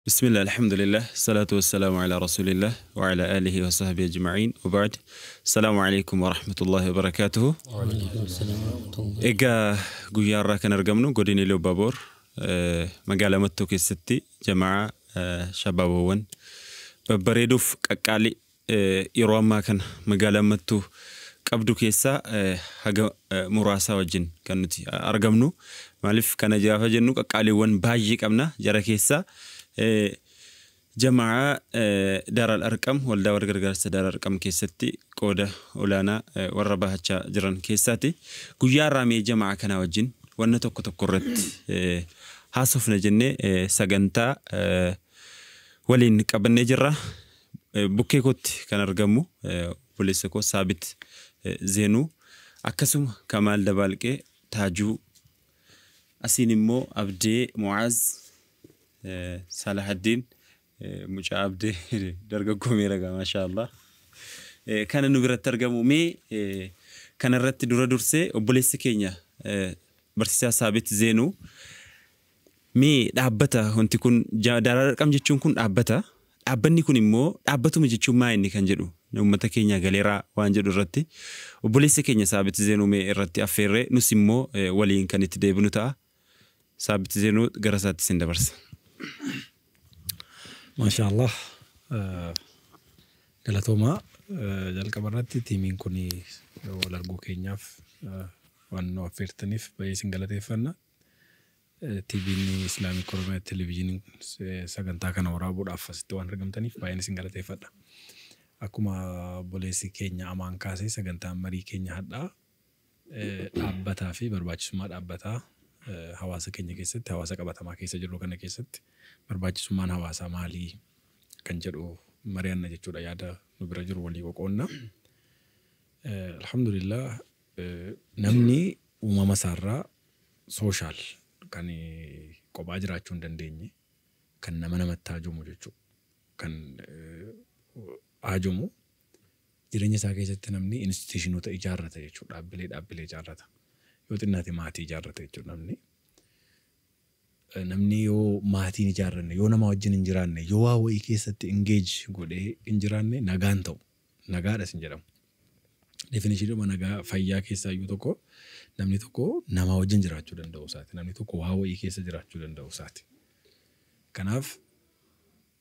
بسم الله الحمد لله الصلاة والسلام على رسول الله وعلى آله وصحبه أجمعين وبعد السلام عليكم ورحمة الله وبركاته. وعليكم السلام ورحمة الله. إيجا جويارا كان رقمنا قديني له بابور مقالة متوك الستي جماعة شبابون ببريدوف كالي إيروان ما كان مقالة متو قبضو كيسا حاجة مراسة وجن كانت أرقمنو مالف كان جافا جنو كالي ون باجيك أمنا جرا كيسا جماعة دار الأرقام والدور غرغرس دار الأرقام كيستي قودة أولانا وربها جران كيساتي قيار رامي جماعة كنا وجن ونتوك تقرت حاسفنا جنة سجنتا ولين قبل نجرة بوكي كوت كان رقمو بوليسكو ثابت زينو أكسم كمال دبالك تاجو أسينمو أبدي معز صلاح الدين مجابد درجة كوميرة ما شاء الله كان نقرأ ترجمة مي كان الرت دورة درسة وبوليس كينيا برسيا ثابت زينو مي دعبته هون تكون دار كم جتشون كون دعبته دعبني كون إمو دعبته مجتشون ما إني كان جدو نوم تكينيا غاليرا وانجدو الرتي وبوليس كينيا ثابت زينو مي الرتي أفيرة نسمو ولين كانت ديبنوتا ثابت زينو جرسات سندبرس ما شاء الله دلتوما جالك برات تيمين كوني ولا رجو كينياف وانو أفيرتنيف بيسنجلتي فنا تيبيني إسلامي كورمات تلفزيون سجنتا كان ورابو رافست وان رقم تنيف باين سنجلتي فنا أكما بوليسي كينيا أمان كاسي سجنتا مري كينيا هذا أبتا في برباج سمات أبتا هواسا كينيا كيست هواسا كبتا ما كيس جرو كنا كيست برباج سمان هواسا مالي كنجرو مريان نجتورا يادا نبرجر ولي وقولنا الحمد لله نمني وما مسارة سوشال كاني كوباجر أشون دنديني كان نمنا متاجو مجتشو كان آجومو جريني ساكي جت نمني إنستيشنو تإجارة تيجو أبلي إجارة يوتنا تماتي إجارة تيجو نمني يو ماتي نجارني يو نما وجن إنجراني يو واو إيكيسة إنجيج قولي إنجراني نغانتو نغارة سنجرام definition ما نغا فايا كيسا يو توكو نمني توكو نما وجن جراچو دندو ساتي نمني توكو واو إيكيسة جراچو دندو ساتي كناف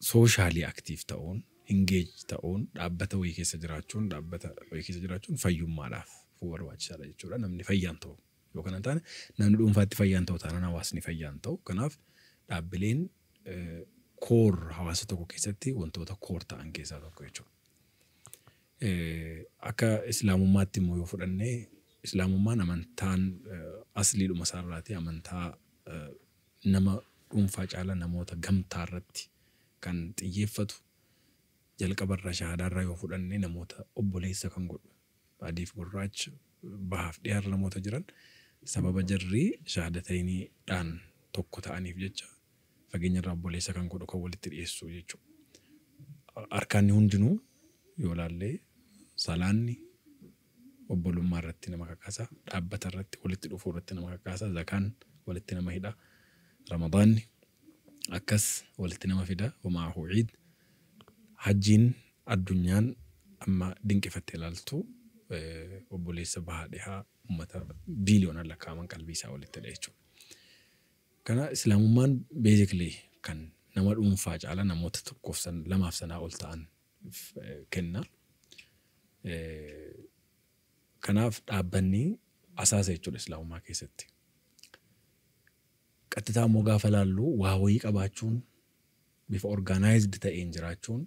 socially active تاون engage تاون دابتا ويكيسة جراچون دابتا ويكيسة جراچون فايوم مالاف فور واج سالا جورا نمني فايانتو يو كان تاني نمني دوم فاتي فايانتو تانا نواسني فايانتو كناف دابلين كور حواسة توكو كيستي وانتو تا كور تان كيسا توكو يجو أكا إسلام ماتي مو يفرني إسلام ما نمنتان أصلي المساراتي أمنتا نما دوم فاج على نموتا غم تارتي كان تيفتو جلك برا شهادة رايو فرني نموتا أبوليسا كان قول بعديف قراج بحف ديار نموتا جران سبب جري شهادتيني دان توكو تاني في ججا فجينا رابوليسا كان قول كولي تريسو جيجو أركاني هندنو يولالي سالاني وبولو مارتي نما كاسا دابتا رتي ولتي دفو رتي نما كاسا زكان ولتي نما هيدا رمضاني أكس ولتي نما فيدا ومعه عيد حجين الدنيان أما دينك فتلالتو وبوليس بهادها أمتا بليون على كمان قلبي ساولت تلاقيه كان إسلام مان basically كان نمر فاج على نموت تقفسن لما فسنا قلتان كنا كناف أبني أساس الإسلام ما كيستي كتتا مغافلالو وهويك أباچون بيف organized تأنجراچون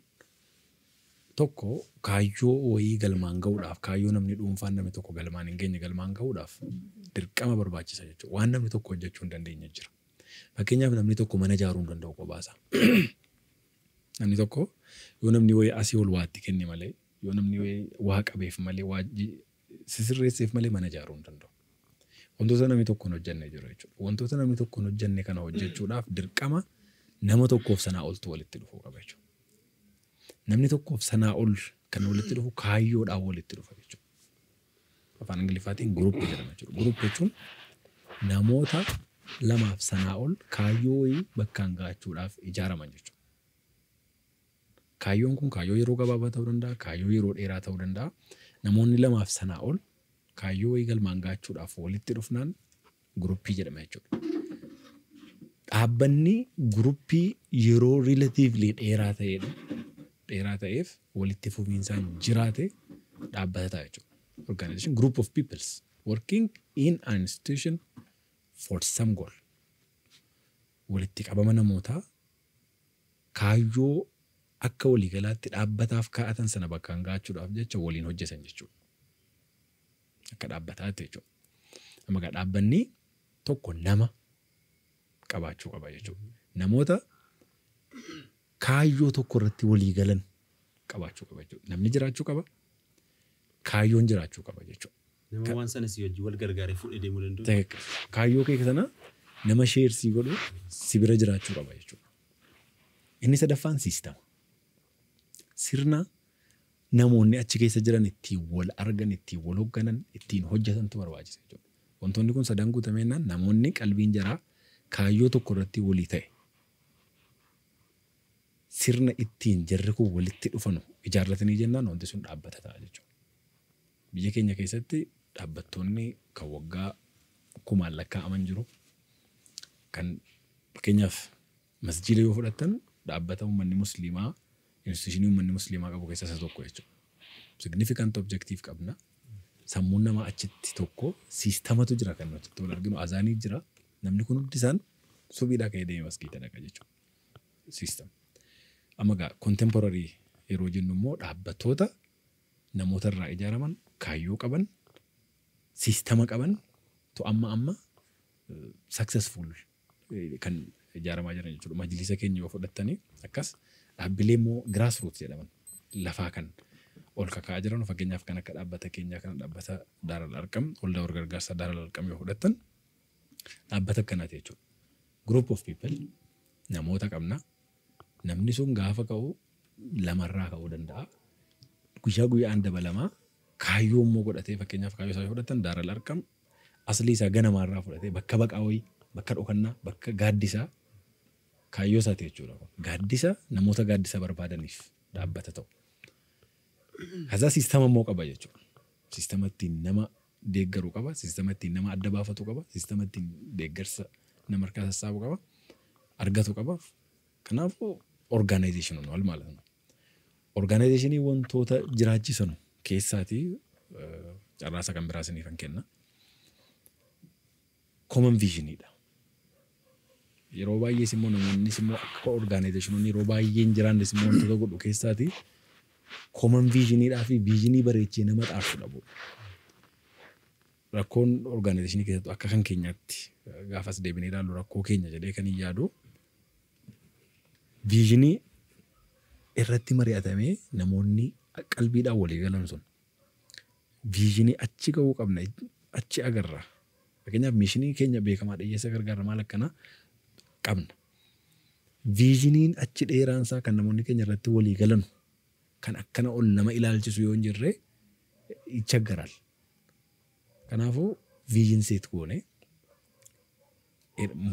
tokko kaayyo wayii galmaan ga'uudhaaf kaayyo namni dhuunfaan namni tokko galmaan hin geenye galmaan ga'uudhaaf dirqama barbaachisa jechuudha. Waan namni tokko hojjechuu hin dandeenye jira. Fakkeenyaaf namni tokko mana ijaaruu hin danda'u qobaasa. Namni tokko yoo namni wayii asii ol waatti kenne malee yoo namni wayii waa qabeef malee waa sisirreesseef malee mana ijaaruu hin danda'u. Wantoota namni tokko hin hojjenne jiru jechuudha. Wantoota namni tokko hin hojjenne kana hojjechuudhaaf dirqama nama tokkoof sanaa oltu walitti dhufuu qaba jechuudha. namni tokkoof sanaa ol kan walitti dhufu kaayyoodhaan walitti dhufa jechuudha. Afaan Ingiliffaatiin guruppii jedhama jechuudha. Guruppii jechuun namoota lamaaf sanaa ol kaayyoo bakkaan gaachuudhaaf ijaaraman jechuudha. Kaayyoon kun kaayyoo yeroo gabaabaa ta'uu danda'a, kaayyoo yeroo dheeraa ta'uu danda'a. Namoonni lamaaf sanaa ol kaayyoo wayii galmaan gaachuudhaaf walitti dhufnaan guruppii jedhama jechuudha. Dhaabbanni guruppii yeroo riilatiivlii dheeraa ta'eef walitti fufiinsaan jiraate dhaabbata ta'a jechuudha. Organization, group of peoples working in an institution for some goal. Walitti qabama namootaa kaayyoo akka waliigalaatti dhaabbataaf kaa'atan sana bakkaan gaachuudhaaf jecha waliin hojjetan jechuudha. Akka dhaabbataatti jechuudha. Amma dhaabbanni tokko nama qabaachuu qaba jechuudha. Namoota kaayyoo tokko irratti walii galan qabaachuu qaba jechuudha. Namni jiraachuu qaba. Kaayyoon jiraachuu qaba jechuudha. Nama waan sana si wajji wal gargaaree fuudhee deemuu danda'u. Kaayyoo kee sana nama sheersii godhu si bira jiraachuu qaba jechuudha. Inni sadaffaan siistama. Sirna namoonni achi keessa jiran ittiin wal argan, ittiin wal hoogganan, ittiin hojjetantu barbaachisa jechuudha. Wantoonni kun sadan guutameenaan namoonni qalbiin jaraa kaayyoo tokko irratti walii ta'e sirna ittiin jarri kun walitti dhufanu ijaarratanii jennaan wanti sun dhaabbata ta'a jechuudha. Biyya keenya keessatti dhaabbattoonni kan waggaa kumaan lakkaa'aman jiru. Kan fakkeenyaaf masjiida yoo fudhattan dhaabbata uummanni musliimaa instituushinii uummanni musliimaa qabu keessaa isa tokko jechuudha. Significant objective qabna. Sammuun namaa achitti tokko siistamatu jira kan nuti wal arginu azaanii jira. Namni kun hundi isaan subiidhaa ka'ee deemee masgiida dhaqa jechuudha. Siistam. Amma egaa contemporary yeroo jennu immoo dhaabbattoota namoota irraa ijaaraman kaayyoo qaban siistama qaban amma successful kan ijaaramaa jiran jechuudha. Majlisa keenya yoo fudhattanii akkas dhaabbilee immoo grassroots jedhaman lafaa kan ol kaka'aa jiran fakkeenyaaf kan akka dhaabbata keenyaa kan dhaabbata Daaral Arqam waldaa gargaarsa Daaral Arqam yoo fudhattan dhaabbata akkanaati jechuudha. Group of people namoota qabna. Namni sun gaafa ka'u lamarraa ka'uu danda'a. Guyyaa guyyaan dabalamaa kaayyoo immoo godhatee fakkeenyaaf kaayyoo isaa fudhatan Daaral Arqam aslii isaa ganamaarraa fudhatee bakka baqaa wayii bakka dhokannaa bakka gaaddisaa kaayyoo isaati jechuudha. Gaaddisa namoota gaaddisa barbaadaniif dhaabbata ta'u. Haza siistama immoo qaba jechuudha. Siistama ittiin nama deeggaruu qaba. Siistama ittiin nama adda baafatu qaba. Siistama ittiin deeggarsa nama harkaa sassaabu qaba. Argatu qaba. Kanaafuu organization wal maalatu. Organizationii wantoota jiraachisan keessaatii carraasa kan biraasanii kan kenna. Common visionidha. Yeroo baay'ee immoo namoonni immoo akka organizationii yeroo baay'een jiraannis immoo wantoota godhu keessaatii common visionidhaa fi visionii bareechee nama xaarsu dhabu. Rakkoon organizationii keessatti akka kan keenyaatti gaafas deebinee ilaallu rakkoo keenya jedhee kan hin yaadu visionii irratti mari'atamee namoonni qalbiidhaan walii galan sun visionii achi ga'uu qabna achi agarra. Fakkeenyaaf mishinii keenya beekamaa dhiyyeessa gargaara maal akkanaa qabna. Viijiniin achi dheeraansaa kan namoonni keenya irratti walii galan kan akkana ol nama ilaalchisu yoo hin jirre icha garal. Kanaafuu viijin seet goone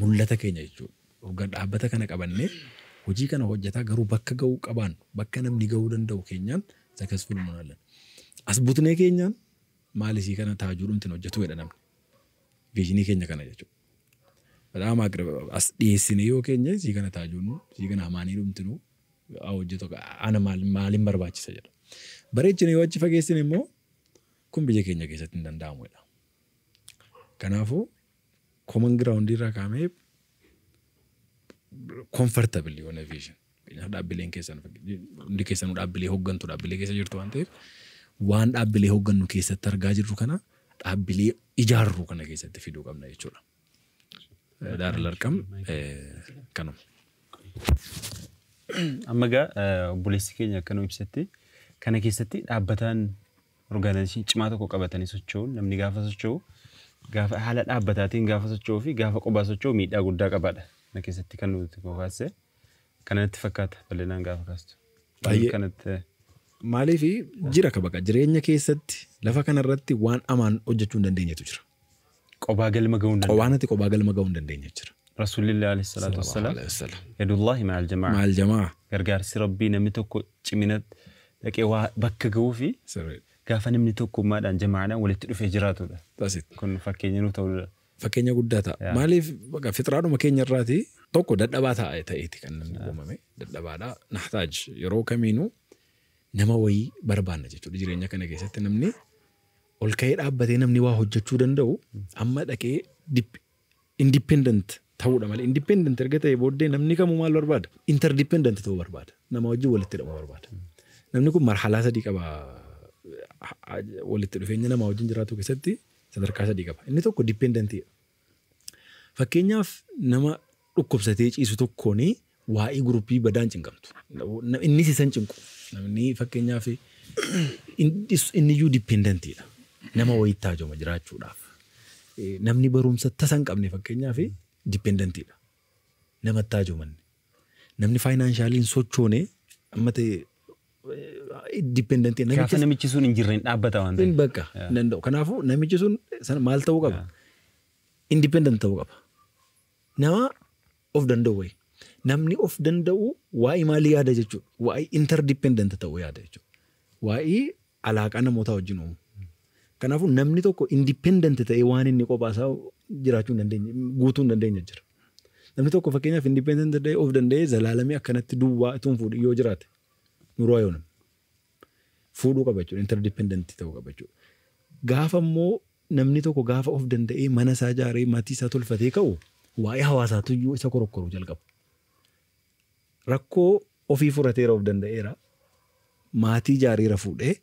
mul'ata keenya jechuudha. Dhaabbata kana qabannee hojii kana hojjetaa garuu bakka ga'uu qabaan bakka namni ga'uu danda'u keenyaan successful mul'atan. As butnee keenyaan maal isii kana taajuu dhumtin hojjetu jedha namni. Viijinii keenya kana jechuudha. Badhaama as dhiyeessine yoo keenya isii kana taajuun isii kana hamaanii dhumtinuu hojjetu ana maaliin barbaachisa jedha. Bareechine yoo achi fageessine immoo kun biyya keenya keessatti hin danda'amudha. Kanaafuu common ground irraa kaamee comfortable yoona vision. Dhaabbileen keessan hundi keessanuu dhaabbilee hooggantu dhaabbilee keessa jirtu waan ta'eef waan dhaabbilee hooggannu keessatti argaa jirru kana dhaabbilee ijaarru kana keessatti fiduu qabna jechuudha. Daaral Arqam kanuma. Amma egaa obboleessi keenya akka nu ibsetti kana keessatti dhaabbataan organizaashinii cimaa tokko qabatanii socho'uun namni gaafa socho'u gaafa haala dhaabbataatiin gaafa socho'uu fi gaafa qophaa socho'u miidhaa guddaa qabaadha. Kana keessatti kan nuti kookaasee kanatti fakkaata bal'inaan gaafa kaastu. Baay'ee maaliif jira kabaqa jireenya keessatti lafa kanarratti waan amaan hojjechuu hin dandeenyetu jira. Qophaa galma ga'uu hin dandeenye. Qobaanatti qophaa galma ga'uu hin dandeenye jira. رسول الله عليه الصلاة صلى الله والسلام عليه وسلم يد الله مع الجماعة مع الجماعة gargaarsi rabbii namni tokko ciminat dhaqee waa bakka ga'uu fi sirrii gaafa namni tokko maadhaan jamaadhaan walitti dhufee jiraatudha. tasit Kun fakkeenya nu ta'udha. fakkeenya guddaa ta'a maaliif bakka fitraadhuma keenya irraati tokko dadhabaa ta'eeti kan namni uumame dadhabaadha naxtaaj yeroo kamiinuu nama wayii barbaanna jechuudha jireenya kana keessatti namni ol ka'ee dhaabbatee namni waa hojjechuu danda'u amma dhaqee independent ta'uudha malee independent erga ta'e booddee namni kamuu maal barbaada interdependent ta'uu barbaada nama wajjin walitti hidhamuu barbaada namni kun marhalaa sadii qaba walitti dhufeenya nama wajjin jiraatu keessatti sadarkaa sadii qaba inni tokko dependentiidha fakkeenyaaf nama dhukkubsatee ciisu tokkoon waa'ee guruppii badaan cinqamtu inni sisan cinqu namni fakkeenyaaf inni iyyuu dependentiidha nama wayii taajoma jiraachuudhaaf namni barumsa tasan qabne fakkeenyaaf dependentiidha nama taajomanne namni faayinaanshaaliin sochoone amma ta'e dependenti gaafa namichi sun hin jirre dhaabbata waan ta'eef bakka danda'u kanaafuu namichi sun maal ta'uu qaba independent ta'uu qaba nama of danda'u wayi namni of danda'u waa'ee maalii yaada jechuudha waa'ee interdependent ta'uu yaada jechuudha waa'ee alaaqaa namootaa wajjin uumu kanaafuu namni tokko independent ta'ee waan inni qophaasaa jiraachuu hin dandeenye guutuu hin dandeenye jira namni tokko fakkeenyaaf independent ta'ee of danda'ee zalaalamee akkanatti duwwaa ituun fuudhu yoo jiraate nuroo yoo fuudhuu qaba jechuudha interdependent ta'uu qaba jechuudha gaafa immoo namni tokko gaafa of danda'ee mana isaa ijaaree maatii isaa tolfatee ka'u waa'ee hawaasaatu iyyuu isa korokkoruu jalqaba rakkoo ofii furateera of danda'eera maatii ijaareera fuudhee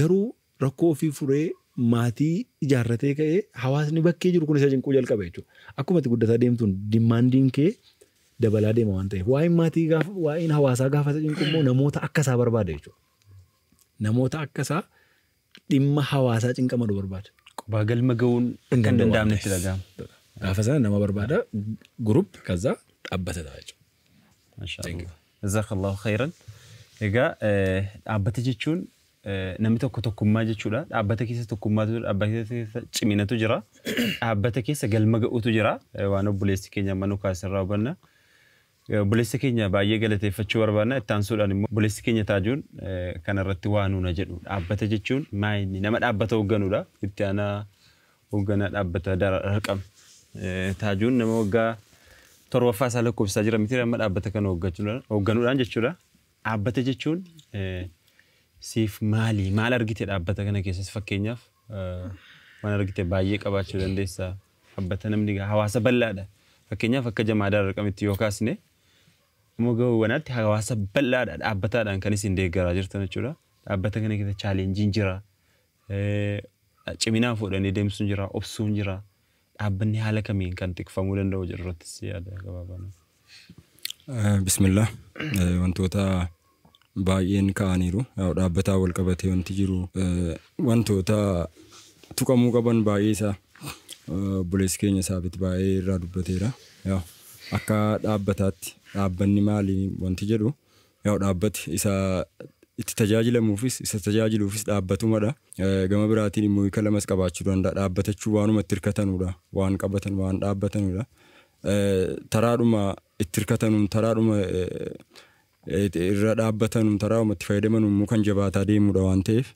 garuu rakkoo ofii furee maatii ijaarratee ka'ee hawaasni bakkee jiru kun isa cinquu jalqaba jechuudha akkuma itti guddataa deemtuun dimaandiin kee dabalaa deema waan ta'eef waa'een maatii gaafa waa'een hawaasaa gaafa cinqu immoo namoota akkasaa barbaada jechuudha namoota akkasaa dhimma hawaasaa cinqamadu barbaada. Qubaa galma ga'uun kan danda'amnetti dhaga'ama. Gaafa sana nama barbaada gurup kaza dhaabbata ta'a jechuudha. Maashaallah. Jazakallahu khairan. Egaa dhaabbata jechuun namni tokko tokkummaa jechuudha. Dhaabbata keessa tokkummaatu jira, dhaabbata keessa ciminatu jira, dhaabbata keessa galma ga'uutu jira. Waan obboleessi keenya amma nu kaasirraa hubanna. Obboleessi keenya baay'ee galateeffachuu barbaadna. Itti aansuudhaan immoo obboleessi keenya Taajuun kanarratti waan nuuna jedhu. Dhaabbata jechuun maayini nama dhaabbata hoogganuudha. Itti aanaa hoogganaa dhaabbata Dararqam. Taajuun nama waggaa torbaffaa isaa lakkoofsisaa jira miti amma dhaabbata kana hoogganuudhaan jechuudha. Dhaabbata jechuun siif maali? Maal argite dhaabbata kana keessas fakkeenyaaf waan argite baay'ee qabaachuu dandeessa. Dhaabbata namni hawaasa bal'aadha. Fakkeenyaaf akka jamaa Dararqamitti yoo kaasne mogawwanaatti hawaasa bal'aadha dhaabbataadhaan kan isin deeggaraa jirtan jechuudha. Dhaabbata kana keessa chaalenjiin jira. Ciminaan fuudhanii deemsuun jira, obsuun jira. Dhaabbanni haala kamiin kan tikfamuu danda'u jirurrattis yaada gabaabaa. Bismillah. Wantoota baay'een ka'aniiru. Dhaabbataa wal qabatee wanti jiru wantoota tuqamuu qaban baay'ee isaa obboleessi keenya Saabit baay'ee irraa dubbateera. Akka dhaabbataatti dhaabbanni maali wanti jedhu dhaabbati isa itti tajaajilamuufis isa tajaajiluufis dhaabbatumadha. Gama biraatiin immoo hiika lamas qabaachuu danda'a. Dhaabbatachuu waanuma itti hirkatanuudha. Waan qabatan waan dhaabbatanudha. Taraadhuma itti hirkatanuun taraadhuma irra dhaabbatanuun taraadhuma itti fayyadamanuun kan jabaataa deemuudha waan ta'eef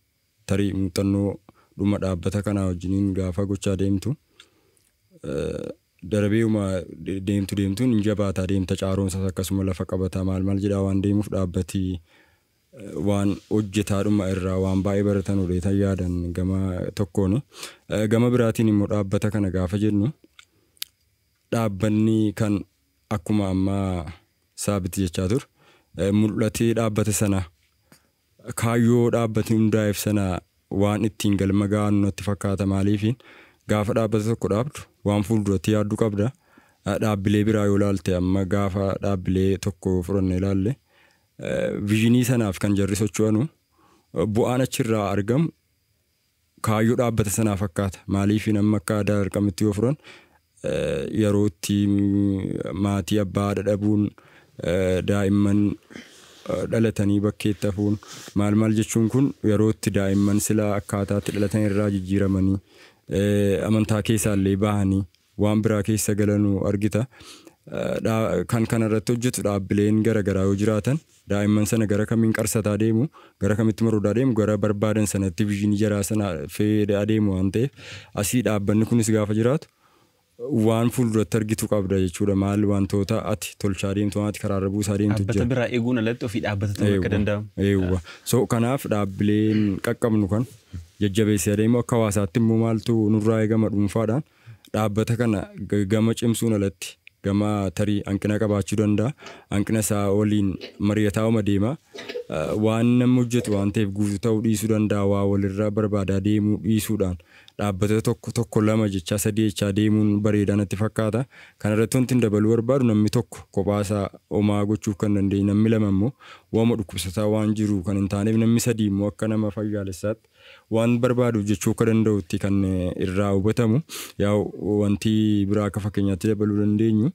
tarii muuxannoo dhuma dhaabbata kanaa wajjiniin gaafa gochaa deemtu darbeeyuma deemtuun jabaataa deemta caaroomsas akkasuma lafa qabataa maal jedhaa waan deemuuf dhaabbatii waan hojjetaadhuma irraa waan baay'ee baratanudha tan yaadan gama tokkoon. Gama biraatiin immoo dhaabbata kana gaafa jennu dhaabbanni kan akkuma ammaa Saabit jechaa ture mul'atee dhaabbata sana kaayyoo dhaabbati hundaa'eef sana waan ittiin galma ga'an natti fakkaata maaliifiin gaafa dhaabbata tokko dhaabdu waan fuulduratti yaaddu qabda. Dhaabbilee biraa yoo ilaalte amma gaafa dhaabbilee tokko fudhanne ilaalle viijinii sanaaf kan jarri socho'anu bu'aan achirraa argamu kaayyoo dhaabbata sanaa fakkaata. Maaliifiin amma akka Dararqamitti yoo furan yeroo itti maatii abbaa dhabuun daa'imman dhalatanii bakkeetti hafuun maal jechuun kun yeroo itti daa'imman sila akkaataatti dhalatan irraa jijjiiramanii amantaa keessaallee bahanii waan biraa keessa galanuu argita. Kan kanarratti hojjetu dhaabbileen garaagaraa yoo jiraatan daa'imman sana gara kamiin qarsataa deemu gara kamitti maruudhaa deemu gara barbaadan sanatti viizhinii jaraa sana fedhaa deemu waan ta'eef asii dhaabbanni kunis gaafa jiraatu waan fuulduratti argitu qabda jechuudha. Maal wantoota ati tolchaa deemtu waan ati karaarra buusaa deemtu jira. Dhaabbata biraa eeguun alatti ofii dhaabbata ta'uu akka danda'amu. So kanaaf dhaabbileen qaqqabnu kan jajjabeessee adeemu akka hawaasaatti immoo maaltu nurraa eegama dhuunfaadhaan dhaabbata kana gama cimsuun alatti gama tarii hanqina qabaachuu danda'a. Hanqina isaa waliin mari'ataa'uma deema. Waan namni hojjetu waan ta'eef guutuu ta'uu dhiisuu danda'a. Waa walirraa barbaadaa deemuu dhiisuudhaan dhaabbata tokko lama jechaa sadii jechaa deemuun bareedaa natti fakkaata. Kanarratti wanti dabaluu barbaadu namni tokko kophaasaa homaa gochuuf kan dandeenye namni lama immoo waama dhukkubsataa waan jiru kan hin taaneef namni sadii immoo akka nama fayyaalessaatti waan barbaadu jechuu akka danda'utti kan irraa hubatamu. Yaa wanti biraa akka fakkeenyaatti dabaluu dandeenyu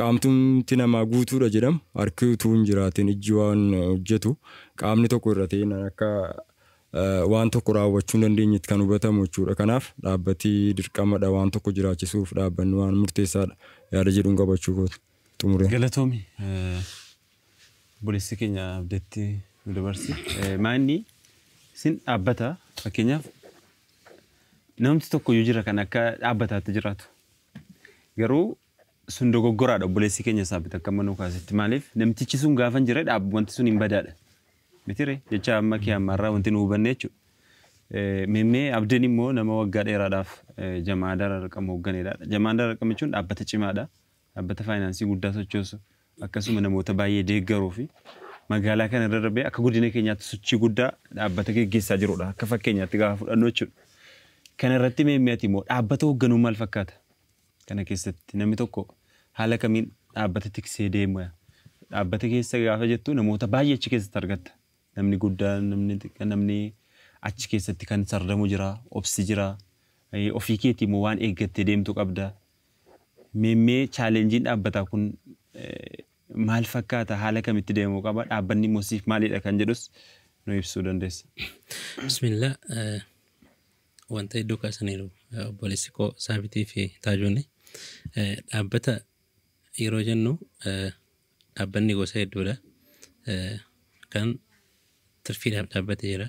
qaamtumti namaa guutuudha jedhamu harki utuu hin jiraatin ijji waan hojjetu qaamni tokko irra ta'een akka waan tokko raawwachuu hin dandeenyetti kan hubatamu jechuudha. Kanaaf dhaabbati dirqamadha waan tokko jiraachisuuf dhaabbanni waan murteessaadha yaada jedhuun qabachuu kooti xumure. Galatoomi buleessi keenya abdeetti nu dabarsi. Maanni sin dhaabbata fakkeenyaaf namni tokko yoo jira kan akka dhaabbataatti jiraatu garuu sun dogoggoraadha buleessi keenya saabita akka manuu kaasitti maaliif namtichi sun gaafan jira wanti sun hin badaadha. Mitire jecha amma kiyaamarraa wanti nu hubanne jechuudha. Meemmee abdiin immoo nama waggaa dheeraadhaaf jamaa dararqama hoogganeedha. Jamaa dararqama jechuun dhaabbata cimaadha. Dhaabbata faayinaansii guddaa sochoosu akkasuma namoota baay'ee deeggaruu fi magaalaa kana irra darbee akka guddina keenyaatti sochii guddaa dhaabbata geggeessaa jirudha. Akka fakkeenyaatti gaafa fudhannu jechuudha. Kana irratti meemmeeti immoo dhaabbata hoogganuu maal fakkaata? Kana keessatti namni tokko haala kamiin dhaabbata tiksee deemu dhaabbata keessa gaafa jettu namoota baay'ee achi keessatti argatta. Namni guddaan namni achi keessatti kan sardamu jira, obsi jira. Ofii keetii immoo waan eeggattee deemtu qabda. Meemmee chaalenjiin dhaabbataa kun maal fakkaata? Haala kamitti deemuu qaba? Dhaabbanni immoo siif maalidha kan jedhus nu ibsuu dandeessa. Bismillah. Wanta iddoo kaasaniiru obboleessi koo Saabitii fi Taajoonni dhaabbata yeroo jennu dhaabbanni gosa hedduudha. Kan tirfiidhaaf dhaabbate jira.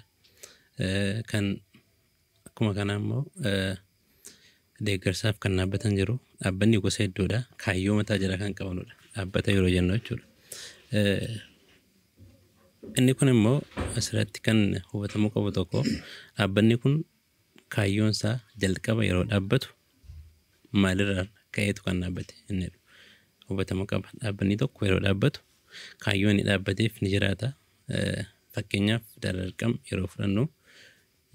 Kan akkuma kanaa immoo deeggarsaaf kan dhaabbatan jiru. Dhaabbanni gosa hedduudha. Kaayyoo mataa jala kan qabanudha. Dhaabbata yeroo jennu jechuudha. Inni kun immoo asirratti kan hubatamuu qabu tokko dhaabbanni kun kaayyoon isaa jalqaba yeroo dhaabbatu maalirraa ka'eetu kan dhaabbate inni hubatamuu qaba. Dhaabbanni tokko yeroo dhaabbatu kaayyoon inni dhaabbateef ni jiraata. Fakkeenyaaf dararqam yeroo fudhannu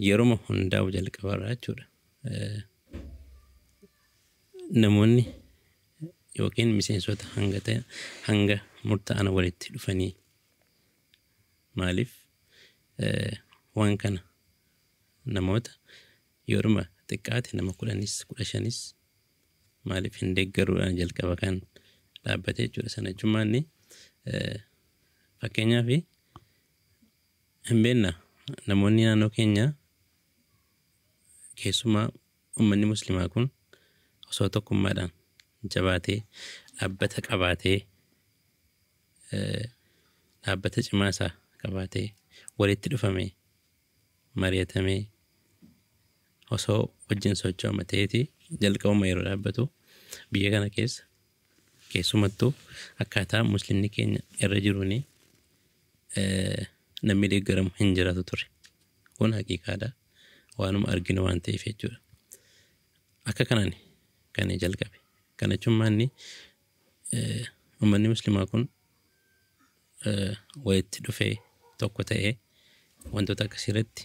yeroo hundaa'u jalqabarraa jechuudha. Namoonni yookiin miseensota hanga murtaa'an walitti dhufanii maaliif waan kana namoota yeruma xiqqaate nama 10-15 maaliif hin deeggaruudhaan jalqaba kan dhaabbate jechuudha. Sana jechuun fakkeenyaaf hin beekna namoonni naannoo keenya keessumaa uummanni muslimaa kun osoo tokkummaadhaan jabaatee dhaabbata qabaatee dhaabbata cimaa isaa qabaatee walitti dhufamee mari'atamee osoo wajjin socho'ama ta'eeti jalqabuma yeroo dhaabbatu biyya kana keessa keessumattuu akkaataa muslimni keenya irra jiruuni namni deeggaramu hin jiraatu ture. Kun haqiiqaadha. Waanuma arginu waan ta'eef jechuudha. Akka kanaan kan jalqabe. Kana jechuun uummanni muslimaa kun walitti dhufee tokko ta'ee wantoota akkasirratti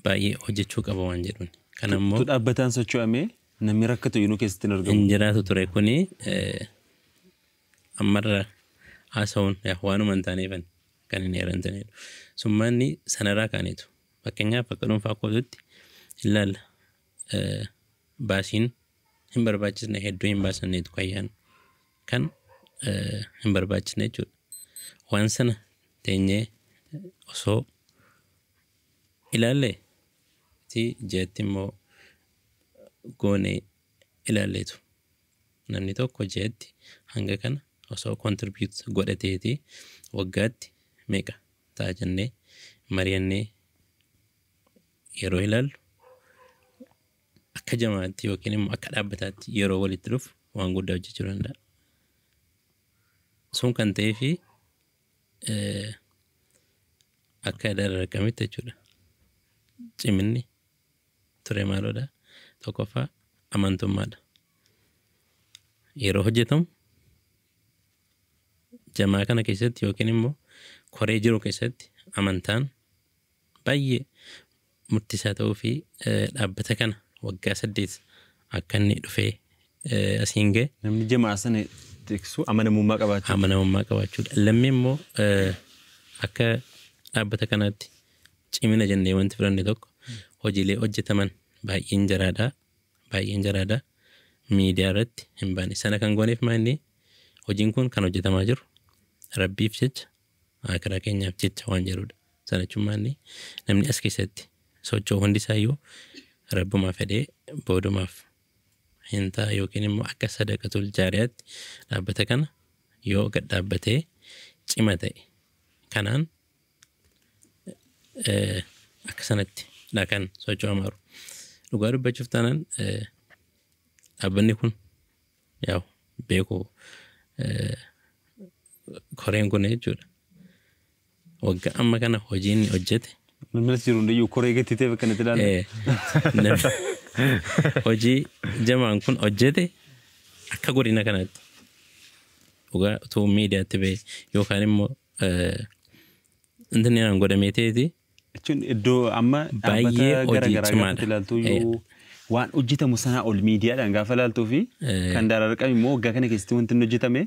baay'ee hojjechuu qaba waan jedhuun. Kanammoo dhaabbataan socho'amee namni rakkatu yinuu keessatti hin argamu. Hin jiraatu ture kuni ammarra haasa'uun waanuma hin taaneefan kan hin heerantanidha. Summaanni sanarraa kaanitu. Fakkeenyaaf akka dhuunfaa kootutti ilaalla baasiin hin barbaachisne hedduu hin baasanneetu kayyaan kan hin barbaachisne jechuudha. Waan sana teenyee osoo ilaalle jeetti immoo goonee ilaalleetu. Namni tokko jeetti hanga kana osoo contribute godhateeti waggaatti meeqa ta'a jennee mari'annee yeroo ilaallu akka jamaatti yookiin immoo akka dhaabbataatti yeroo walitti dhufu waan guddaa hojjechuu danda'a. Sun kan ta'ee fi akka dararqamitti jechuudha. Ciminni ture maaloodha? Tokkoffaa amantummaadha. Yeroo hojjetamu jamaa kana keessatti yookiin immoo koree jiru keessatti amantaan baay'ee murtisaa ta'uu fi dhaabbata kana waggaa 8 akka inni dhufee asiin ga'e. Namni jamaa sana tiksu amanamummaa qabaachuu. Amanamummaa qabaachuudha. Lammii immoo akka dhaabbata kanaatti cimina jennee wanti filanne tokko hojiilee hojjetaman baay'een jaraadha. Miidiyaa irratti hin baane. Sana kan gooneef maanni hojiin kun kan hojjetamaa jiru rabbiif jecha akiraa keenyaaf jecha waan jedhudha. Sana jechuun maanni namni as keessatti socho'u hundisaayyuu rabbumaa fedhee boodumaaf hin ta'a yookiin immoo akka sadaqatul jaariyaatti dhaabbata kana yoo gad dhaabbatee cima ta'e kanaan akka sanatti kan socho'amaa jiru. Dhugaa dubbachuuf taanaan dhaabbanni kun yaa'u beeku koreen kun jechuudha. Waggaa amma kana hojiin hojjete. Namni jiru hundiyyuu koree gattitee bakka itti ilaalu. Hojii jamaan kun hojjete akka godina kanaatti dhugaa utuu miidiyaatti ba'e yookaan immoo intinaan godhamee ta'eeti. Jechuun iddoo amma baay'ee hojii cimaadha. ilaaltuu waan hojjetamu sanaa ol miidiyaadhaan gaafa ilaaltuu fi kan dararqame immoo waggaa kana keessatti wanti inni hojjetame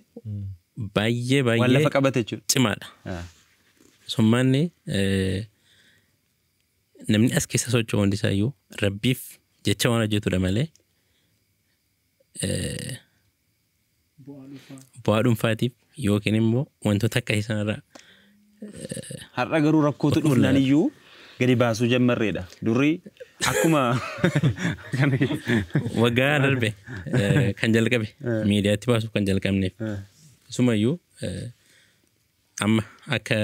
baay'ee waan lafa qabate jechuudha. Cimaadha. Summaanni namni as keessa socho'u hundisaayyuu rabbiif jecha waan hojjetudha malee bu'aa dhuunfaatiif yookiin immoo wantoota akka sanarraa har'a garuu rakkootu dhufnaan iyyuu gadi baasuu jammarreedha. Durri akkuma waggaa darbe kan jalqabe miidiyaatti baasuuf kan jalqabneef sumayyuu amma akka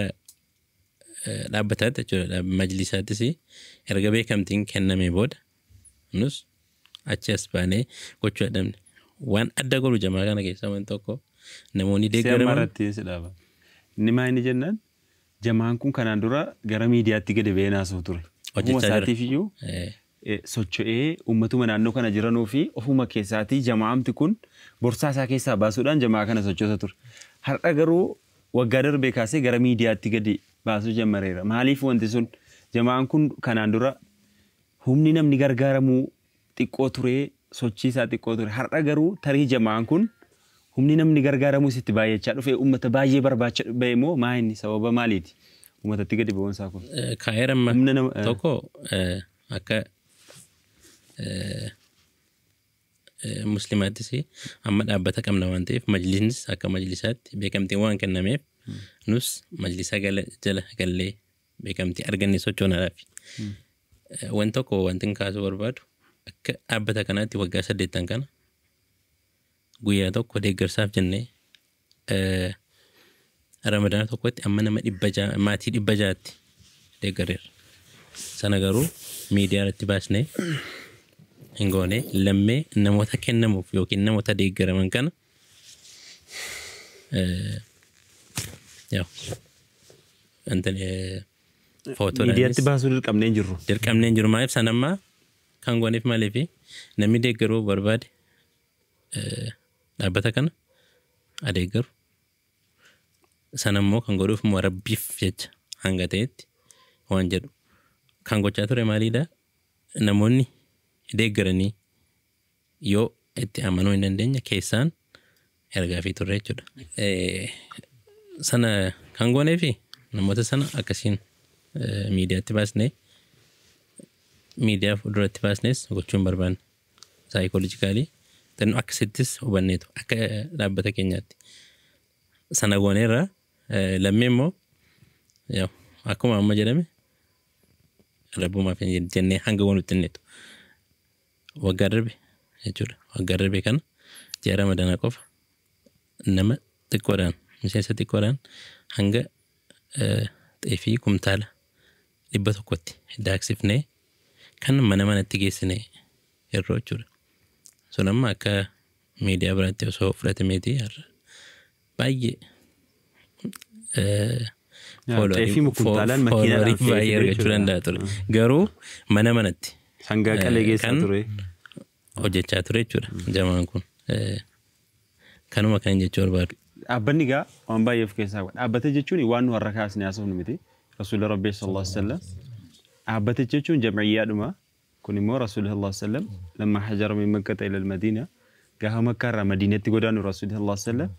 dhaabbataatti jechuudha majlisaattis erga beekamtiin kennamee booda nus achi as baanee gochuu dhabne waan adda godhu jamaa kana keessaa waan tokko namoonni deeggaraman. Inni maa inni jennaan jamaan kun kanaan dura gara miidiyaatti gadi ba'ee naasuu ture. Ofuma isaatiif iyyuu socho'ee uummatuma naannoo kana jiranuu fi ofuma keessaatii jamaamti kun borsaa isaa keessaa baasuudhaan jamaa kana sochoosa ture. Har'a garuu waggaa darbee kaasee gara miidiyaatti gadi baasuu jammareera. Maaliif wanti sun jamaan kun kanaan dura humni namni gargaaramuu xiqqoo ture, sochii isaa xiqqoo ture. Har'a garuu tarii jamaan kun humni namni gargaaramuu sitti baay'achaa dhufe uummata baay'ee barbaacha ba'e moo maa inni sababa maaliiti? Uummatatti gadi ba'uun isaa kun. Kaayeramma tokko akka muslimaattis amma dhaabbata qabna waan ta'eef majlisnis akka majlisaatti beekamtii waan kennameef nus majlisa jala gallee beekamtii arganne sochoonaadhaaf. Waan tokko wanti kaasuu barbaadu akka dhaabbata kanaatti waggaa 8 kana guyyaa tokko deeggarsaaf jennee Ramadaan tokkotti amma nama maatii 600tti deeggareera. Sana garuu miidiyaa irratti baasnee hin goone lammee namoota kennamuuf yookiin namoota deeggaraman kana footoo miidiyaatti baasuu dirqamnee hin jirru. Dirqamnee hin jiru maaliif sanammaa kan gooneef maaliif namni deeggaruu barbaade dhaabbata kana adeeggaru. Sanammoo kan godhuuf immoo rabbiif jecha hanga ta'etti waan jedhu kan gochaa ture maaliidha namoonni deeggaranii yoo itti amanuu hin dandeenye keessaan ergaa fi turre jechuudha. Sana kan goonee fi namoota sana akkasiin miidiyaatti baasnee miidiyaa fuulduratti baasnees gochuun barbaanne saayikoolojikaalii tannu akkasittis hubanneetu akka dhaabbata keenyaatti. Sana gooneerra lammii immoo akkuma amma jedhame rabbumaaf jennee hanga waan nutti hinneetu. Waggaa darbe jechuudha. Waggaa darbee kana ji'a Ramadaanaa qofa nama xiqqoodhaan miseensa xiqqoodhaan hanga xeefii kumtaala 100tti daaksifnee kan manatti geessinee yeroo jechuudha. Sun amma akka miidiyaa biraatti osoo fudhatameeti baay'ee xeefii kumtaalaan makiinaadhaan baay'ee argachuu danda'a ture. Garuu manatti sangaa qalee geessaa ture. Hojjechaa ture jechuudha jamaan kun. Kanuma kan jechuu barbaadu. Dhaabbanni egaa waan baay'ee of keessaa qaba. Dhaabbata jechuun waan nu har'a kaasne haasofnu miti. Rasuulli Rabbii sallallahu alaihi wasallam. Dhaabbata jechuun jam'iyyaadhuma. Kun immoo Rasuulli sallallahu alaihi wasallam lamma hajara min Makkata ila al-Madiina gaafa Makkaa irraa Madiinatti godaanu Rasuulli sallallahu alaihi wasallam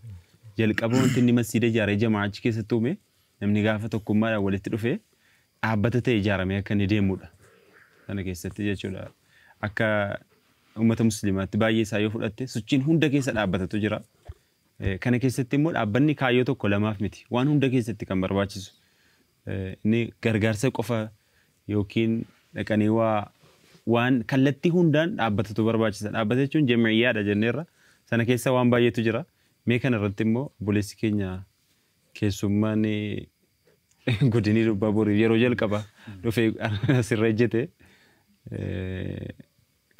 jalqaba wanti inni masjiida ijaaree jamaa achi keessatti uume namni gaafa tokkummaadhaan walitti dhufee dhaabbata ta'e ijaaramee akka inni deemudha. Kana keessatti jechuudha. Akka ummata musliimaatti baay'ee isaa yoo fudhatte sochiin hunda keessa dhaabbatatu jira. Kana keessatti immoo dhaabbanni kaayyoo tokko lamaaf miti. Waan hunda keessatti kan barbaachisu. Inni gargaarsa qofa yookiin dhaqanii waan kallattii hundaan dhaabbatatu barbaachisa. Dhaabbata jechuun jam'iyyaadha jenneerra. Sana keessa waan baay'eetu jira. Mee kana irratti immoo buleessi keenya keessummaan godinii dubbaa borii yeroo jalqaba dhufee asirra ejjete.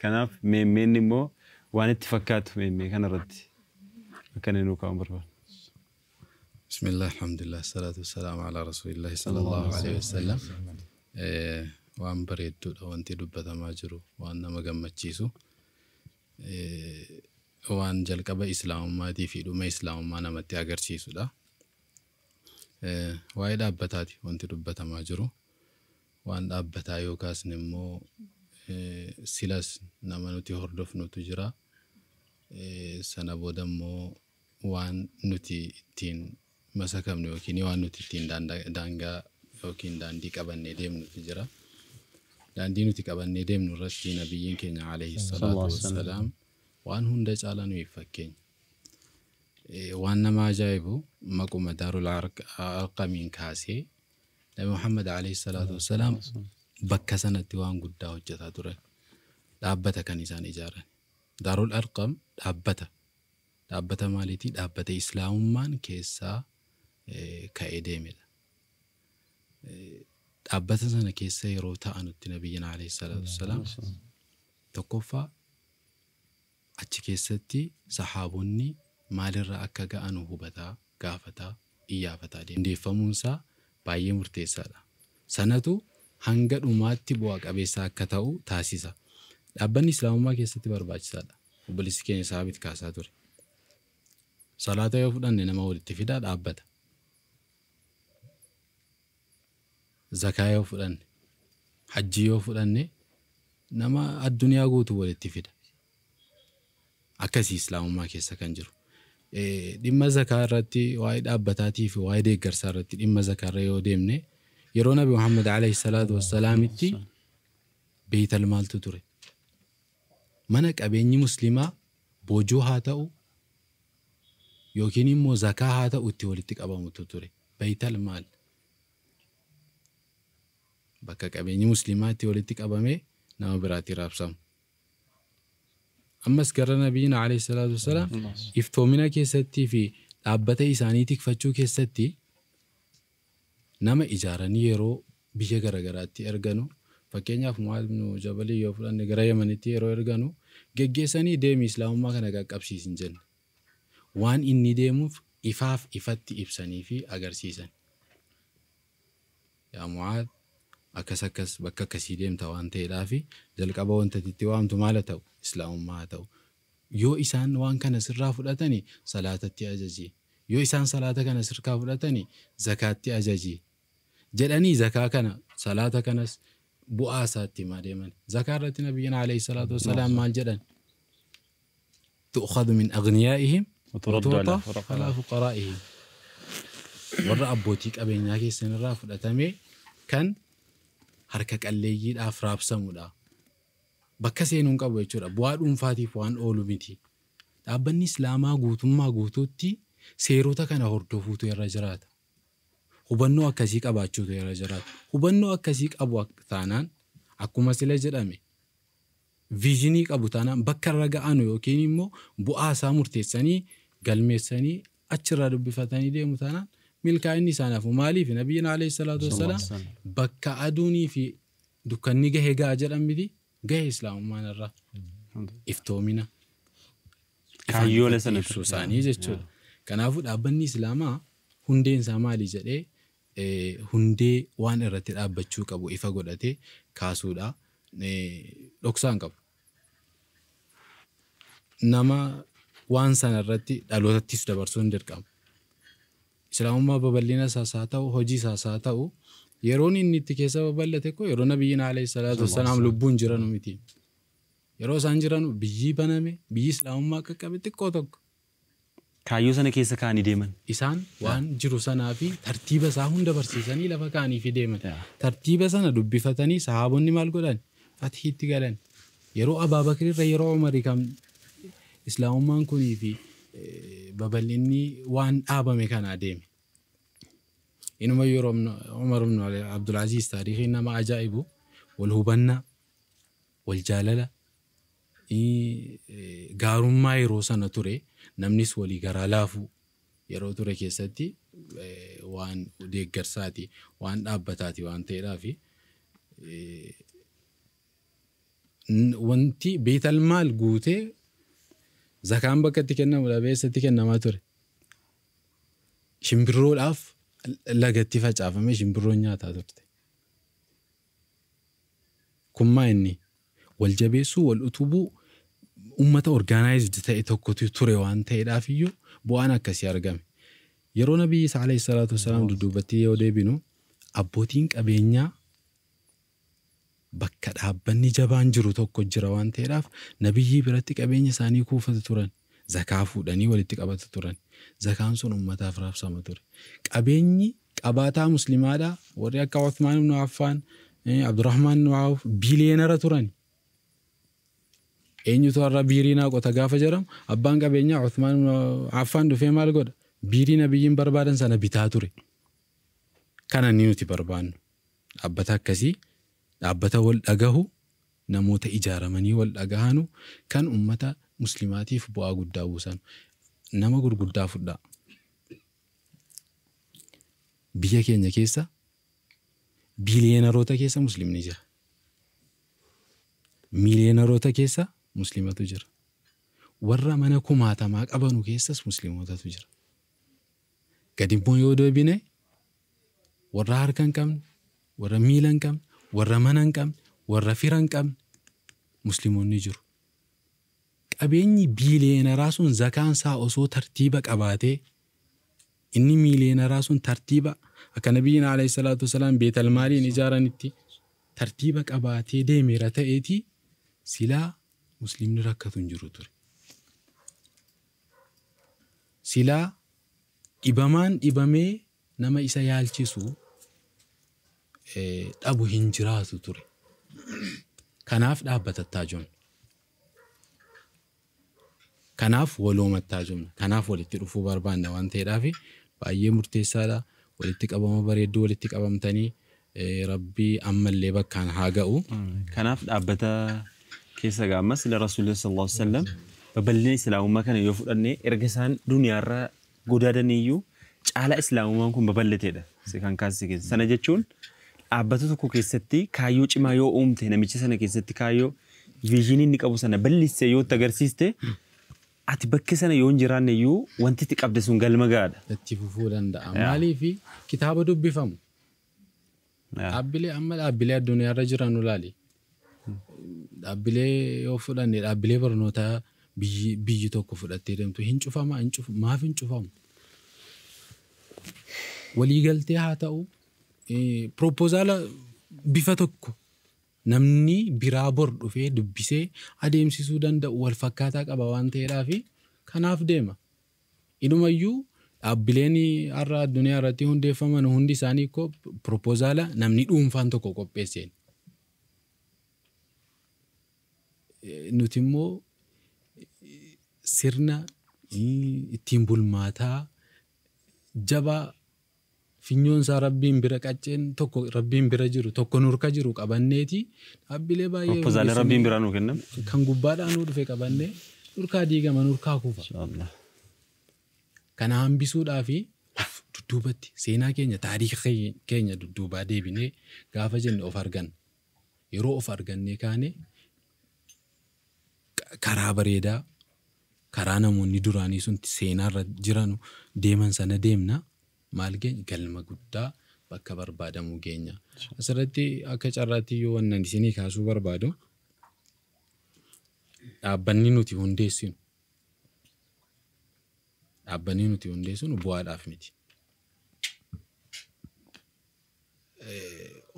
Kanaaf meemmeen immoo waan itti fakkaatu meemmee kana irratti akka inni nuu kaa'uun barbaada. Bismillah, alhamdulillah, salatu wassalamu ala rasulillah sallallahu alaihi wasallam. Waan bareedduudha wanti dubbatamaa jiru waan nama gammachiisu. Waan jalqaba islaamummaatii fi dhuma islaamummaa namatti agarsiisudha. Waa'ee dhaabbataati wanti dubbatamaa jiru. Waan dhaabbataa yookaas immoo silas nama nuti hordofnutu jira. Sana booda immoo waan nuti ittiin masakamnu yookiin waan nuti ittiin daangaa yookiin daandii qabannee deemnutu jira. Daandii nuti qabannee deemnu irratti nabiyyiin keenya alayhi salaatu wassalaam waan hunda caalaa nuuf fakkeenya. Waan nama ajaa'ibu maquma daarul arqamiin kaasee Nabi Muhammad alayhi salaatu wassalaam bakka sanatti waan guddaa hojjetaa ture. Dhaabbata kan isaan ijaaran. Daarul arqam dhaabbata. Dhaabbata maaliitii? Dhaabbata islaamummaan keessaa ka'ee deemedha. Dhaabbata sana keessa yeroo ta'anutti nabiyyiin alayhi salaatu wassalaam tokkoffaa achi keessatti sahaabonni maalirraa akka ga'anu hubataa, gaafataa, iyyafataa deemdeeffamuunsaa baay'ee murteessaadha. Sanatu hanga dhumaatti bu'aa qabeessa akka ta'u taasisa. Dhaabbanni islaamummaa keessatti barbaachisaadha. Obboleessi keenya Saabit kaasaa ture. Salaata yoo fudhanne nama walitti fidaa dhaabbata. Zakaa yoo fudhanne, hajjii yoo fudhanne nama addunyaa guutuu walitti fida. Akkasii islaamummaa keessa kan jiru. Dhimma zakaa irratti waa'ee dhaabbataatii fi waa'ee deeggarsaa irratti dhimma zakaa irra yoo deemne yeroo Nabi Muhammad alayhi salaatu wassalaamitti beeytal maaltu ture. Mana qabeenyi muslimaa boojoo haa ta'u yookiin immoo zakaa haa ta'u itti walitti qabamutu ture. Beeytal maal? Bakka qabeenyi muslimaa itti walitti qabame nama biraatti raabsamu. Ammas gara nabiyyiin alayhi salaatu wassalaam iftoomina keessattii fi dhaabbata isaanii tikfachuu keessatti nama ijaaranii yeroo biyya garagaraatti erganu fakkeenyaaf Mu'aaz ibn Jabalii yoo fudhanne gara Yemenitti yeroo erganu geggeessanii deemi islaamummaa kana qaqqabsiisin jenna. Waan inni deemuuf ifaaf ifatti ibsanii fi agarsiisan. Yaa Mu'aaz akkas bakka akkasii deemta waan ta'eedhaafi jalqaba wanta itti waamtu maal ta'u islaamummaa ta'u. Yoo isaan waan kana sirraa fudhatanii salaatatti ajaji. Yoo isaan salaata kana sirraa fudhatanii zakaatti ajaji. Jedhanii zakaa kana salaata kanas bu'aa isaatti himaa deeman. Zakaa irratti nabiyyiin alayhi salaatu wassalaam maal jedhan? Tu'khadhu min aghniyaa'ihim wa turaddu ala fuqaraa'ihim. Warra abbootii qabeenyaa keessan irraa fudhatamee kan harka qalleeyyiidhaaf raabsamudha. Bakka seenuun qabu jechuudha. Bu'aa dhuunfaatiif waan oolu miti. Dhaabbanni islaamaa guutummaa guutuutti seerota kana hordofuutu irra jiraata. Hubannoo akkasii qabaachuutu irra jiraata. Hubannoo akkasii qabu taanaan akkuma sila jedhame viizinii qabu taanaan bakka irra ga'anu yookiin immoo bu'aa isaa murteessanii galmeessanii achirraa dubbifatanii deemu taanaan milkaa'inni isaanaaf maaliif nabiyyiin alayhi salaatu wassalaam bakka aduunii fi dukkanni gahee ga'a jedhan miti gahee islaamummaan irraa iftoomina kaayyoolee sana ibsuu isaanii jechuudha. Kanaafuu dhaabbanni islaamaa hundeen isaa maali jedhee hundee waan irratti dhaabbachuu qabu ifa godhatee kaasuudha. Dhoksaan qabu. Nama waan sana irratti dhalootattis dabarsuun dirqama. Islaamummaa babal'ina isaas haa ta'u hojii isaas haa ta'u yeroon inni itti keessa babal'ate ko yeroo nabiyyiin alayhi salaatu wassalaam lubbuun jiranu miti. Yeroo isaan jiranu biyyi baname biyyi islaamummaa qaqqabe xiqqoo tokko. Kaayyoo sana keessa kaanii deeman. Isaan waan jiru sanaa fi tartiiba isaa hunda barsiisanii lafa kaanii fi deeman. Tartiiba sana dubbifatanii sahaabonni maal godhan? Fatihiitti galan. Yeroo Abaabakir irra yeroo Umarii kam islaamummaan kunii fi babal'inni waan dhaabame kanaa deeme. Inuma yeroo Umar ibn Abdulaziz taariikhiin nama ajaa'ibu wal hubannaa wal jaalala gaarummaa yeroo sana ture namnis walii garaa laafuu yeroo ture keessatti waan deeggarsaati waan dhaabbataati waan ta'eedhaafi wanti beetal maal guutee zakaan bakka itti kennamu dhabeessatti kennamaa ture. Shimbirroodhaaf lagatti facaafamee shimbirroon nyaataa turte. Kummaa inni wal jabeessuu wal utubuu ummata orgaanaayizd ta'e tokkotu ture waan ta'eedhaaf iyyuu bu'aan akkasii argame. Yeroo Nabiyyi Isaa alayhi salaatu wassalaam dudduubatti yoo deebinu abbootiin qabeenyaa bakka dhaabbanni jabaan jiru tokko jira waan ta'eedhaaf Nabiyyi biratti qabeenya isaanii kuufatu turan. Zakaa fuudhanii walitti qabatu turan. Zakaan sun ummataaf raabsama ture. Qabeenyi qabaataa muslimaadhaa warri akka Uthmaan ibn Affaan, Abdurrahmaan ibn Awf biiliyeenara turan. Eenyutu har'a biirii naa qota gaafa jedhamu abbaan qabeenyaa Uthmaan ibn Affaan dhufee maal godha? Biirii Nabiyyiin barbaadan sana bitaa ture. Kana ni nuti barbaannu. Dhaabbata akkasii dhaabbata wal dhagahu namoota ijaaramanii wal dhagahanu kan ummata muslimaatiif bu'aa guddaa buusan nama gurguddaa fudhaa. Biyya keenya keessa biiliyeenaroota keessa muslimni jira. Miiliyeenaroota keessa muslimatu jira. Warra mana kumaatamaa qabanu keessas musliimootatu jira. Gadimmoo yoo deebine warra harka hin qabne, warra miila hin qabne, warra mana hin qabne, warra fira hin qabne muslimoonni jiru. Qabeenyi biiliyeenaraa sun zakaan isaa osoo tartiiba qabaatee inni miiliyeenaraa sun tartiiba akka Nabiyyiin alayhi salaatu wassalaam beetal maaliin ijaaranitti tartiiba qabaatee deemeera ta'eeti silaa muslimni rakkatu hin jiru ture. Silaa dhibamaan dhibamee nama isa yaalchisu dhabu hin jiraatu ture. Kanaaf dhaabbatattaa jirna. Kanaaf waloomattaa jirna. Kanaaf walitti dhufuu barbaanna waan ta'eedhaaf baay'ee murteessaadha. Walitti qabama bareedduu walitti qabamtanii rabbii ammallee bakkaan haa ga'u. Kanaaf dhaabbata keessa gaammas ila Rasuulillah sallallahu alaihi wasallam babal'ina islaamummaa kana yoo fudhannee erga isaan duniyaarraa godaadaniiyyuu caalaa islaamummaan kun babal'ateedha. Kan kaasise keessa. Sana jechuun dhaabbata tokko keessatti kaayyoo cimaa yoo uumte namicha sana keessatti kaayyoo viizhinii inni qabu sana bal'isee yoo agarsiiste ati bakka sana yoo hin jiraanne iyyuu wanti itti qabde sun galma gaadha. Itti fufuu danda'a. Maaliif kitaaba dubbifamu. Dhaabbilee amma dhaabbilee addunyaarra jiran ilaali. Dhaabbilee yoo fudhanne dhaabbilee barnootaa biyyi tokko fudhattee deemtu hin cufama maaf hin cufamu. Waliigaltee haa ta'u propoozaala bifa tokko namni biraa bor dhufee dubbisee adeemsisuu danda'u wal fakkaataa qaba waan ta'eedhaaf kanaaf deema. Inumayyuu dhaabbileen har'a addunyaa irratti hundeeffaman hundi isaanii propoozaala namni dhuunfaan tokko qopheesseen. Nuti immoo sirna ittiin bulmaataa jabaa finyoon isaa rabbiin bira qacceen tokko rabbiin bira jiru tokko nurka jiru qabanneeti dhaabbilee baay'ee Proposal rabbiin biraa nuu kenname. kan gubbaadhaan nuu dhufe qabannee nurkaa diigama nurkaa kufa. Inshallah. Kana hambisuudhaa fi dudduubatti seenaa keenya taariika keenya dudduubaa deebinee gaafa jenne of argan yeroo of argannee kaane karaa bareedaa karaa namoonni duraanii sun seenaarra jiran deeman sana deemna maal geenya galma guddaa bakka barbaadamu geenya. Asirratti akka carraatti yoo wannan isinii kaasuu barbaadu dhaabbanni nuti hundeessinu bu'aadhaaf miti.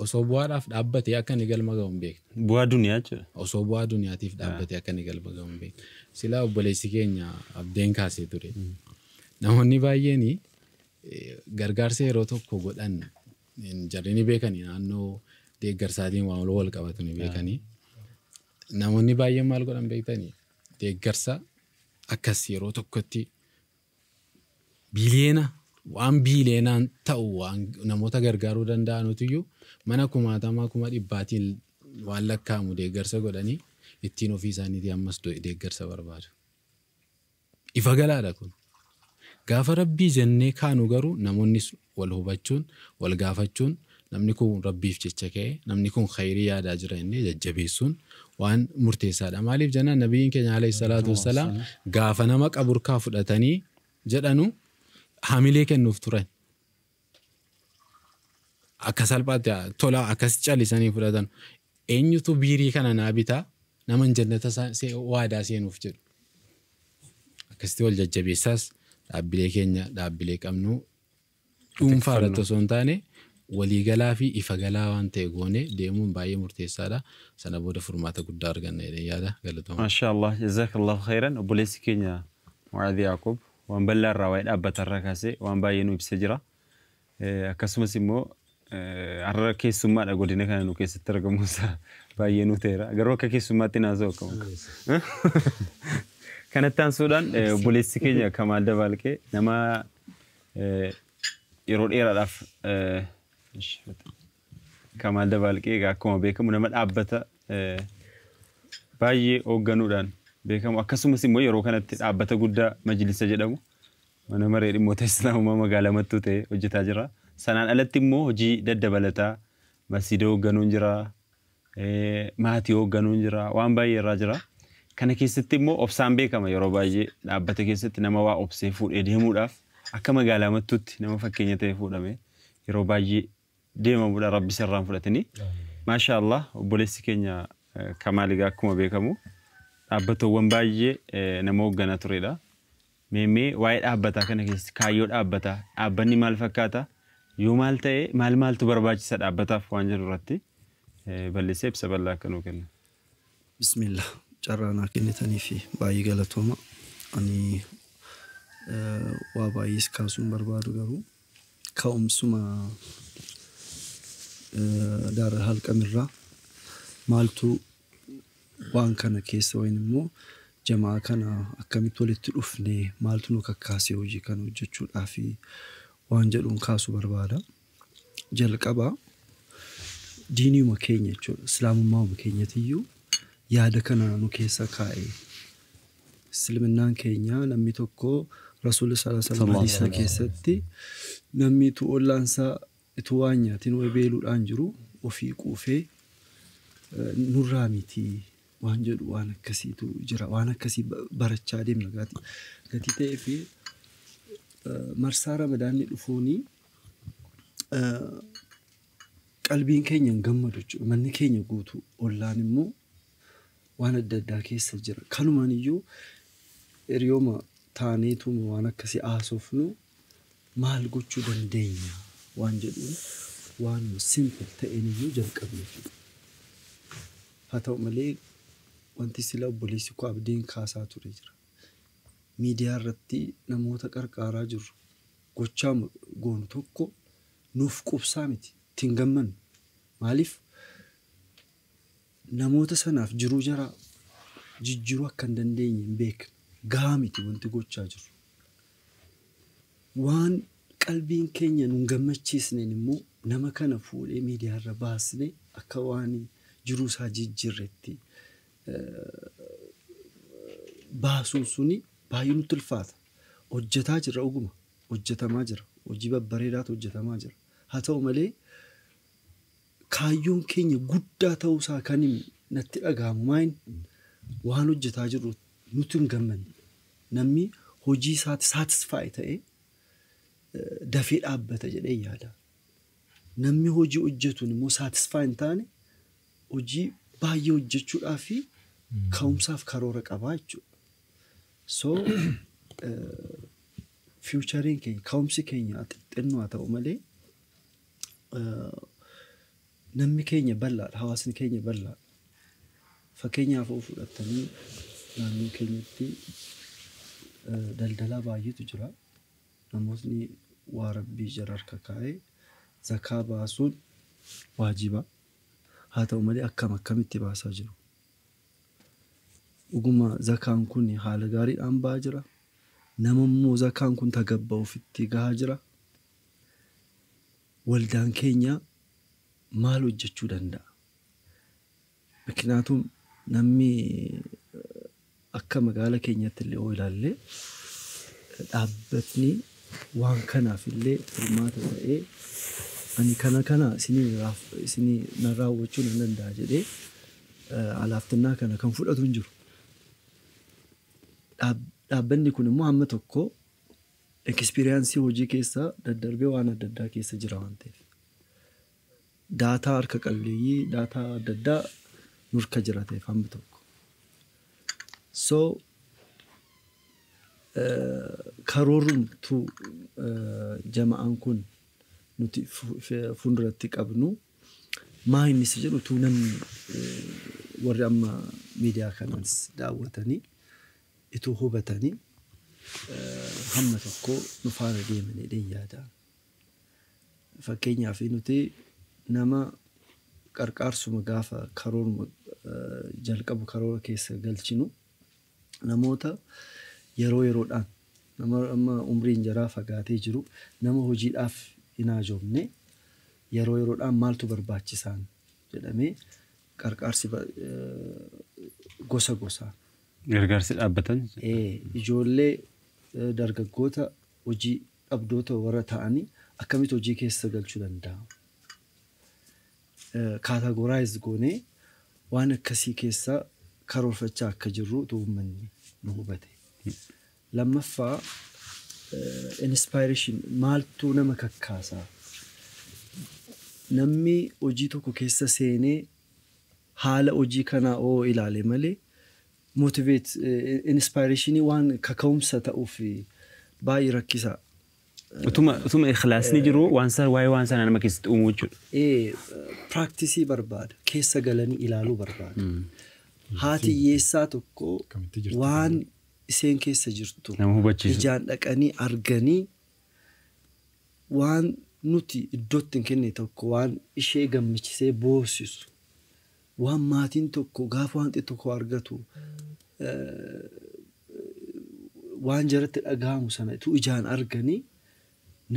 Osoo bu'aadhaaf dhaabbatee akka inni galma ga'u hin beekne. Bu'aa duniyaa jechuudha. Osoo bu'aa duniyaatiif dhaabbatee akka inni galma ga'u hin beekne. Silaa obboleessi keenya abdeen kaasee ture. Namoonni baay'een gargaarsa yeroo tokko godhan jarri ni beekanii naannoo deeggarsaatiin waan wal qabatu ni beekanii. Namoonni baay'een maal godhan beektanii deeggarsa akkas yeroo tokkotti biiliyeena waan biiliyeenaan ta'u waan namoota gargaaruu danda'anuutiyyuu mana 1,100,000 waan lakkaa'amu deeggarsa godhanii ittiin ofii isaaniitii ammas deeggarsa barbaadu. Ifa galaadha kun. Gaafa rabbii jennee kaanu garuu namoonni wal hubachuun wal gaafachuun namni kun rabbiif jecha ka'e namni kun khayrii yaadaa jira innee jajjabeessuun waan murteessaadha. Maaliif jennaan nabiyyiin keenya alayhi salaatu wassalaam gaafa nama qaburkaa fudhatanii jedhanu hamilee kennuuf turan. Akka salphaatti tola akkas callisanii fudhatan. Eenyutu biirii kana naa bitaa nama jannata waadaa seenuuf jedhu. Akkasitti wal jajjabeessaas dhaabbilee keenya dhaabbilee qabnu dhuunfaa irratti osoo hin taane waliigalaa fi ifa galaa waan ta'e goone deemuun baay'ee murteessaadha. Sana booda furmaata guddaa arganna jedhee yaada galatooma. Maashaallah jazakallahu khairan obboleessi keenya Mu'aadh Yaaqub waan bal'aa irraa waa'ee dhaabbatarraa kaasee waan baay'ee nu ibsee jira. Akkasumas immoo har'a keessummaadha godina kana nu keessatti argamuusaa baay'ee nu ta'eera. Garuu akka keessummaatti naasoo akkama. Kanatti aansuudhaan obboleessi keenya Kamaal Dabalqee nama yeroo dheeraadhaaf Kamaal Dabalqee akkuma beekamu nama dhaabbata baay'ee hoogganuudhaan beekamu. Akkasumas immoo yeroo kanatti dhaabbata guddaa majlisa jedhamu mana maree dhimmoota islaamummaa magaalaa Mattuu ta'e hojjetaa jira. Sanaan alatti immoo hojii daddabalataa masjiida hoogganuun jira, maatii hoogganuun jira, waan baay'ee irraa jira. Kana keessatti immoo obsaan beekama yeroo baay'ee dhaabbata keessatti nama waa obsee fuudhee deemuudhaaf akka magaalaa Mattuutti nama fakkeenya ta'e fuudhame yeroo baay'ee deemamuudha rabbi sarraan fudhatanii. Maashaallah obboleessi keenya Kamaal egaa akkuma beekamu dhaabbatawwan baay'ee nama hoogganaa turedha. Meemee waa'ee dhaabbataa kana keessatti kaayyoo dhaabbataa dhaabbanni maal fakkaata yoo maal ta'e maaltu barbaachisa dhaabbataaf waan jedhu irratti bal'isee ibsa bal'aa akka nuu kennu. Bismillah carraa naa kennitanii fi baay'ee galatooma. Ani waa baay'ees kaasuun barbaadu garuu ka'umsuma daara halqamirraa maaltu waan kana keessa wayin immoo jamaa kana akkamitti walitti dhufne maaltu nu kakkaasee hojii kana hojjechuudhaaf waan jedhuun kaasuu barbaada. Jalqaba diiniuma keenya jechuudha. Islaamummauma keenyatiyyuu yaada kana nu keessa kaa'e. Islaaminaan keenya namni tokko Rasuulli sallallahu alaihi wasallam keessatti namni tu ollaansaa itu waan nyaatiin way beeluudhaan jiru ofii quufee nurraa miti waan jedhu waan akkasiitu jira. Waan akkasii barachaa deemna gatii ta'ee fi marsaa ramadaanni dhufuuni qalbiin keenya hin gammadu jechuudha. Manni keenya guutuu ollaan immoo waan adda addaa keessa jira. Kanumaan iyyuu hiriyooma taaneetuma waan akkasii haasofnu maal gochuu dandeenya waan jedhuun waan simple ta'een iyyuu jalqabne. Haa ta'u malee wanti sila obboleessi koo abdiin kaasaa ture jira. Miidiyaa irratti namoota qarqaaraa jiru gochaa goonu tokko nuuf qubsaa miti ittiin gammannu. Maaliif namoota sanaaf jiruu jara jijjiiruu akka hin dandeenye hin beekne gahaa miti wanti gochaa jiru. Waan qalbiin keenya nun gammachiisneen immoo nama kana fuudhee miidiyaarra baasne akka waan jiruu isaa jijjiirretti baasuun suni baay'ee nutti ulfaata. Hojjetaa jirra oguma hojjetamaa jira. Hojii babbareedaatu hojjetamaa jira. Haa ta'u malee kaayyoon keenya guddaa ta'uusaa kan natti dhaga'amu maayin waan hojjetaa jirru nuti hin gammanne. Namni hojii isaatti saatisfaayi ta'ee dafee dhaabbata jedhee yaada. Namni hojii hojjetuun immoo saatisfaayi hin taane hojii baay'ee hojjechuudhaa fi ka'umsaaf karoora qabaa jechuudha. So fuuchariin keenya ka'umsi keenya xixinnoo haa ta'u malee namni keenya bal'aadha, hawaasni keenya bal'aadha. Fakkeenyaaf fudhatanii naannoo keenyatti daldalaa baay'eetu jira. Namootni waa rabbii jara harka kaa'ee zakaa baasuun waajiba. Haa ta'u malee akkamitti baasaa jiru. Dhuguma zakaan kun haala gaariidhaan ba'aa jira. Nama immoo zakaan kun tagabba'uufitti gahaa jira. Waldaan keenya maal hojjechuu danda'a? Miknyaatuun namni akka magaala keenyatti illee yoo ilaalle dhaabbatni waan kanaaf illee furmaata ta'ee ani kana isinii na raawwachuu nan danda'a jedhee alaaftinnaa kana kan fudhatu hin jiru. Dhaabbanni kun immoo hamma tokko ekspiriyaansii hojii keessaa daddarbee waan adda addaa keessa jira waan ta'eef. Daataa harka qalleeyyii, daataa adda addaa nurka jira ta'eef hamma tokko. So karoorumtu jama'aan kun nuti fuulduratti qabnu maa inni isa jedhu utuu namni warri amma miidiyaa kanaas daawwatanii ituu hubatanii hamma tokko nu faana deemanii yaada. Fakkeenyaaf nuti nama qarqaarsuma gaafa karooruma jalqabu karoora keessa galchinu namoota yeroodhaan nama amma umriin jaraa fagaatee jiru nama hojiidhaaf hin haajomne yeroodhaan maaltu barbaachisaan jedhamee qarqaarsi gosa gosaan. Gargaarsi dhaabbatan. Ijoollee dargaggoota hojii dhabdoota warra ta'anii akkamitti hojii keessa galchuu danda'a? Kaatagoraayiz goonee waan akkasii keessa karoorfachaa akka jirru uummanni nu hubate. Lammaffaa inspiration maaltu nama kakkaasaa? Namni hojii tokko keessa seenee haala hojii kanaa oo ilaale malee motivate inspirationii waan kaka'umsa ta'uuf baay'ee rakkisaa. Utuma ikhlaasni jiru waan sana nama keessatti uumuu jechuudha. Practice barbaada. Keessa galanii ilaaluu barbaada. Haati hiyyeessaa tokko waan isheen keessa jirtu ijaan dhaqanii arganii waan nuti iddootti hin kenne tokko waan ishee gammachisee boosisu waan maatiin tokko gaafa waan tokko argatu waan jaratti dhaga'amu sana ituu ijaan arganii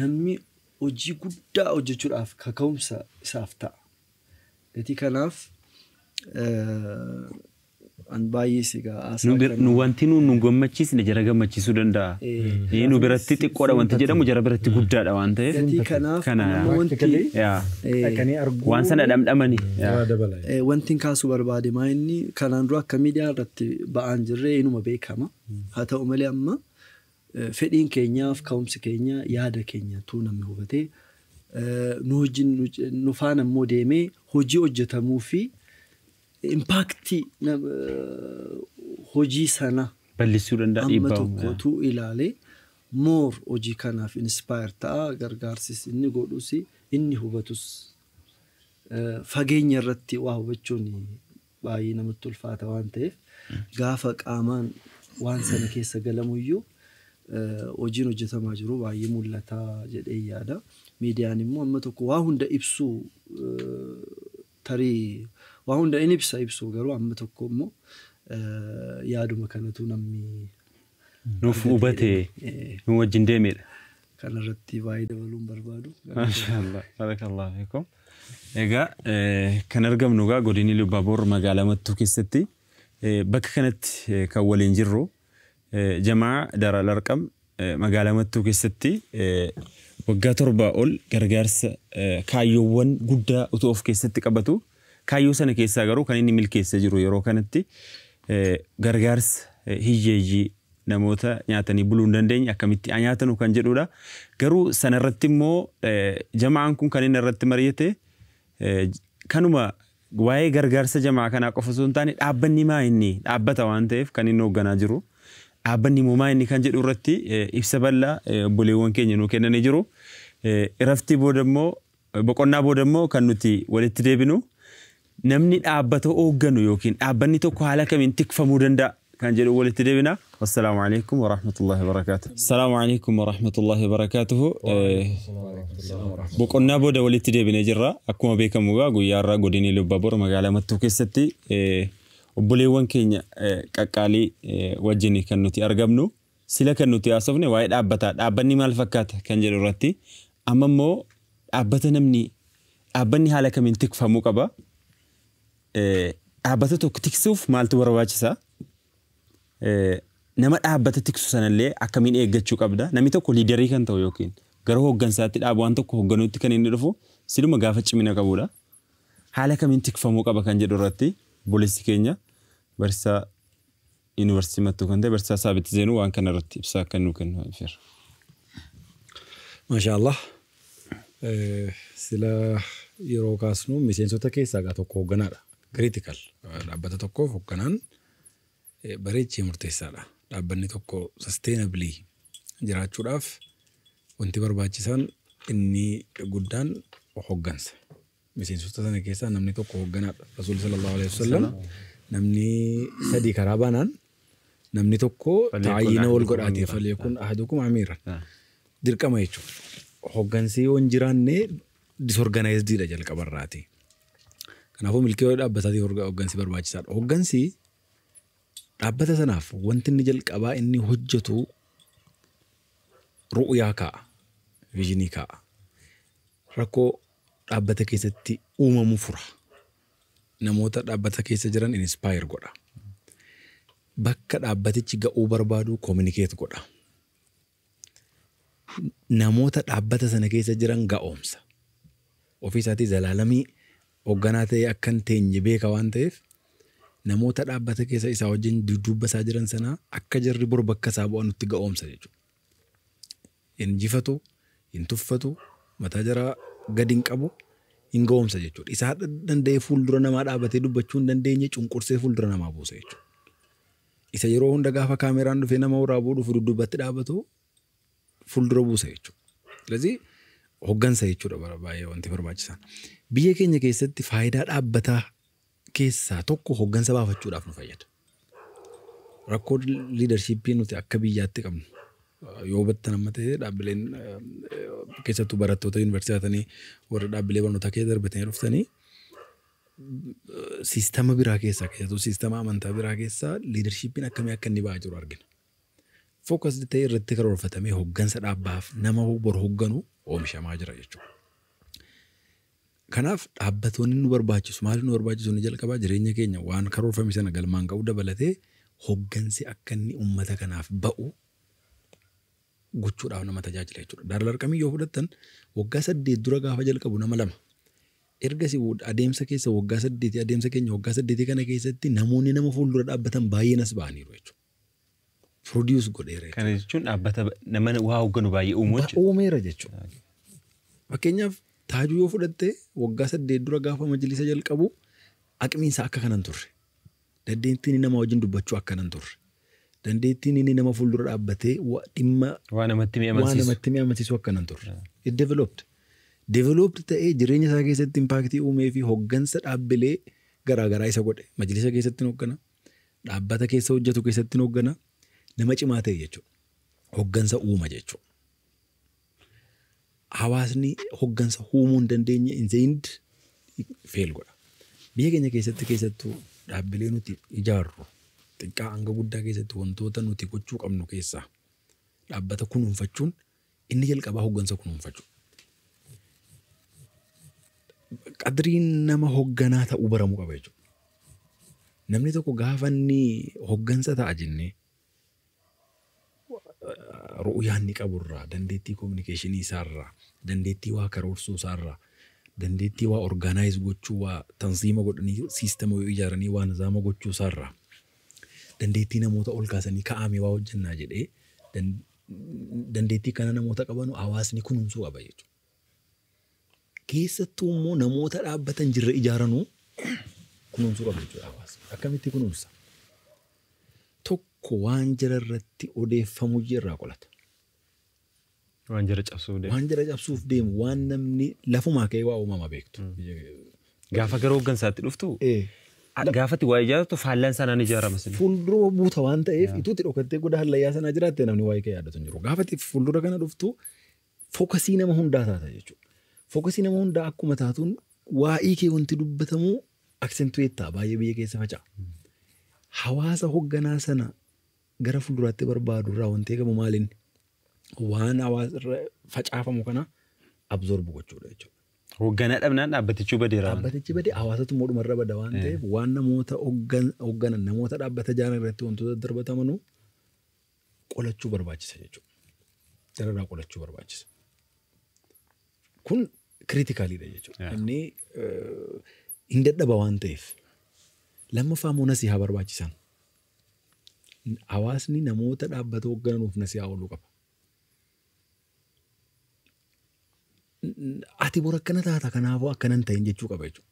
namni hojii guddaa hojjechuudhaaf kaka'umsa isaaf ta'a. Gatii kanaaf an baay'ee sigaa aasaa nu wanti nu gammachiisne jara gammachiisuu danda'a. Nu biratti xiqqoodha wanti jedhamu jara biratti guddaadha waan ta'eef. Gatii kanaaf waan sana dhamdhamanii. Wanti kaasuu barbaade maa inni kanaan dura akka miidiyaa irratti ba'aan jirree inuma beekama. Haa ta'u malee amma fedhiin keenyaaf ka'umsi keenya yaada keenya tuu namni hubatee nu faana immoo deemee hojii hojjetamuu fi impaaktii hojii sana bal'isuu danda'a amma tokkotu ilaalee moor hojii kanaaf inspire ta'a gargaarsis inni godhus inni hubatus fageenya irratti waa hubachuun baay'ee namatti ulfaata waan ta'eef gaafa qaamaan waan sana keessa galamuyyuu hojiin hojjetamaa jiru baay'ee mul'ataa jedhee yaada. Miidiyaan immoo amma tokko waa hunda ibsuu tarii waa hunda inni ibsu garuu amma tokko immoo yaaduma kanatu namni nuuf hubate nu wajjin deemedha. kanarratti baay'ee dabaluun barbaadu. Maashaallah. Barakallahu fiikum. Egaa kan argamnu egaa godina Ilubaaboor magaalaa Mattuu keessatti bakka kanatti kan waliin jirru jamaa Daaral Arqam magaalaa Mattuu keessatti waggaa 7 ol gargaarsa kaayyoowwan guddaa utuu of keessatti qabatu kaayyoo sana keessaa garuu kan inni milkeessa jiru yeroo kanatti gargaarsa hiyyeeyyii namoota nyaatanii buluu hin dandeenye akkamitti nyaatanu kan jedhudha. Garuu sanarratti immoo jamaan kun kan inni irratti mari'ate kanuma waa'ee gargaarsa jamaa kanaa qofa osoo hin taane dhaabbanni maa inni dhaabbata waan ta'eef kan inni hoogganaa jiru. Dhaabbanni maa inni kan jedhu irratti ibsa bal'aa obboleewwan keenya nuu kennanii jiru. Iraftii booda immoo boqonnaa booda immoo kan nuti walitti deebinu namni dhaabbata hoogganu yookiin dhaabbanni tokko haala kamiin tikfamuu danda'a kan jedhu walitti deebina. Wassalamu alaikum wa rahmatullahi wa barakatuh. Assalamu alaikum wa rahmatullahi wa barakatuh. Boqonnaa booda walitti deebinee jirra. Akkuma beekamu guyyaa irraa godina Ilubaaboor magaalaa Mattuu keessatti obboleewwan keenya qaqqaalii wajjin kan nuti argamnu sila kan nuti haasofne waa'ee dhaabbataa dhaabbanni maal fakkaata kan jedhu irratti amma immoo dhaabbanni haala kamiin tikfamuu qaba. Dhaabbata tokko tiksuuf maaltu barbaachisaa? Nama dhaabbata tiksu sanallee akkamiin eeggachuu qabda? Namni tokko liidarii kan ta'u yookiin gara hooggansaatti dhaabu waan tokko hoogganuutti kan inni dhufu siluma gaafa cimina qabudha. Haala kamiin tikfamuu qaba kan jedhu irratti boleessi keenya barsiisaa yuunivarsiitii Mattuu kan ta'e barsiisaa Saabit Zeenuu waan kana irratti ibsaa akka nuu kennu ifeera. Maashaallah. Sila yeroo kaasnu miseensota keessaa tokko hoogganaadha. Critical. Dhaabbata tokkoof hoogganaan bareechee murteessaadha. Dhaabbanni tokko sustainably jiraachuudhaaf wanti barbaachisaan inni guddaan hooggansa. Miseensota sana keessaa namni tokko hoogganaadha. Rasuulli sallallahu alaihi wasallam namni 3 karaa baanaan namni tokko taayina wal godhaatee faleekun ahadukum amiiran. Dirqama jechuudha. Hooggansi yoo hin jiraanne disorganizedidha jalqabarraati. Kanaafuu milkii dhaabbataati hooggansi barbaachisaadha. Hooggansi dhaabbata sanaaf wanti inni jalqabaa inni hojjetu ru'uyaa kaa'a, viijinii kaa'a. Rakkoo dhaabbata keessatti uumamu fura. Namoota dhaabbata keessa jiran inspire godha. Bakka dhaabbatichi ga'uu barbaadu communicate godha. Namoota dhaabbata sana keessa jiran ga'oomsa. Ofiisaatii zalaalamii hoogganaa ta'ee akka hin teenye beeka waan ta'eef namoota dhaabbata keessa isaa wajjin dudubbasaa jiran sana akka jarri bor bakka isaa bu'an nutti ga'oomsa jechuudha. Injifatu, hin tuffatu, mataa jaraa gadi hin qabu, hin ga'oomsa jechuudha. Isaa danda'ee fuuldura namaa dhaabbatee dubbachuu hin dandeenye cunqursee fuuldura namaa buusa jechuudha. Isa yeroo hunda gaafa kaameraan dhufee nama waraabuu dhufu dudubbatti dhaabatu fuuldura buusa jechuudha. ስለዚህ hooggansa jechuudha baay'ee wanti barbaachisan. Biyya keenya keessatti faayidaa dhaabbataa keessaa tokko hooggansa baafachuudhaaf nu fayyada. Rakkoo liidarshiippii nuti akka biyyaatti qabnu yoo hubattan amma ta'e dhaabbileen keessattuu barattoota yuunivarsiitii warra dhaabbilee barnootaa keessa darbatanii dhuftanii siistama biraa keessaa keessattuu siistama amantaa biraa keessaa liidarshiippiin akkamii akka inni ba'aa jiru argina. Fookasdi ta'e irratti karoorfatamee hooggansa dhaabbaaf nama bor hoogganu oomishamaa jira jechuudha. Kanaaf dhaabbatoonni nu barbaachisu maali nu barbaachisu ni jalqabaa jireenya keenya waan karoorfame sana galmaan ga'uu dabalatee hooggansi akka inni uummata kanaaf ba'u gochuudhaaf nama tajaajila jechuudha. Daaral Arqamii yoo fudhattan waggaa 8 dura gaafa jalqabu nama 2. Ergasii adeemsa keessa waggaa 8 adeemsa keenya waggaa 8 kana keessatti namoonni nama fuuldura dhaabbatan baay'een as ba'aniiru jechuudha. Produce godheera. Kana jechuun dhaabbata nama waa hoogganu baay'ee uumeera jechuudha. Fakkeenyaaf Taajuu yoo fudhatte waggaa 8 dura gaafa majlisa jalqabu aqmiinsa akka kanan turre. Dandeettiin nama wajjin dubbachuu akka kanan turre. Dandeettiin inni nama fuuldura dhaabbatee dhimma waan namatti mi'aamsiisu akka kanan turre. It developed ta'ee jireenya isaa keessatti impaaktii uumee fi hooggansa dhaabbilee garaagaraa isa godhe. Majlisa keessatti hooggana. Dhaabbata keessa hojjetu keessatti hooggana. Nama cimaa ta'e jechuudha. Hooggansa uuma jechuudha. Hawaasni hooggansa uumuu hin dandeenye inzeend fail godha. Biyya keenya keessattuu dhaabbilee nuti ijaarru xiqqaa hanga guddaa keessatti wantoota nuti gochuu qabnu keessaa dhaabbata kunuunfachuun inni jalqabaa hooggansa kunuunfachuu. Qadriin nama hoogganaa ta'uu baramuu qaba jechuudha. Namni tokko gaafa inni hooggansa ta'a jennee ru'uyaa inni qaburraa, dandeettii kominikeeshinii isaarraa, dandeettii waa karoorsuu isaarraa, dandeettii waa orgaanaayiz gochuu, waa tansiima godhanii siistama ijaaranii waa nizaama gochuu isaarraa, dandeettii namoota ol kaasanii ka'amee waa hojjannaa jedhee dandeettii kana namoota qabanu hawaasni kunuunsuu qaba jechuudha. Keessattuu immoo namoota dhaabbatan jirra ijaaranuu kunuunsuu qaba jechuudha hawaasni. Akkamitti kunuunsa? Tokko waan jara irratti odeeffamuu irraa qolata. Waan jara cabsuuf deemu. Waan jara cabsuuf deemu waan namni lafumaa ka'ee waa uumama beektu. Gaafa gara hooggansaatti dhuftu gaafatti waa ijaaratu faallaan sanaan ijaarama sin. Fuuldura buuta waan ta'eef ituutti dhokattee goda hallayyaa sanaa jiraatte namni waa'ee kee yaadatu hin jiru. Gaafatti fuuldura kana dhuftu fookasii nama hundaa taata jechuudha. Fookasii nama hundaa akkuma taatuun waa'ee kee wanti dubbatamu aksentuweettaa baay'ee biyya keessa faca'a. Hawaasa hoogganaa sana gara fuulduraatti barbaadu irraa wanti eegamu maaliin waan hawaasa irra facaafamu kana absorbu gochuudha jechuudha. Hoogganaa dhabnaan dhaabbatichuu badeera. Dhaabbatichi badee hawaasatu mootummaa irra bada waan ta'eef waan namoota hoogganan namoota dhaabbata jaaran irratti wantoota darbatamanuu qolachuu barbaachisa jechuudha. Jararraa qolachuu barbaachisa. Kun kiriitikaaliidha jechuudha. Inni hin dadhaba waan ta'eef. Lammaffaa immoo nasii haa barbaachisan. Hawaasni namoota dhaabbata hooggananuuf nasii haa ooluu qaba. Ati bor akkana taata kanaafuu akkanan ta'in jechuu qaba jechuudha.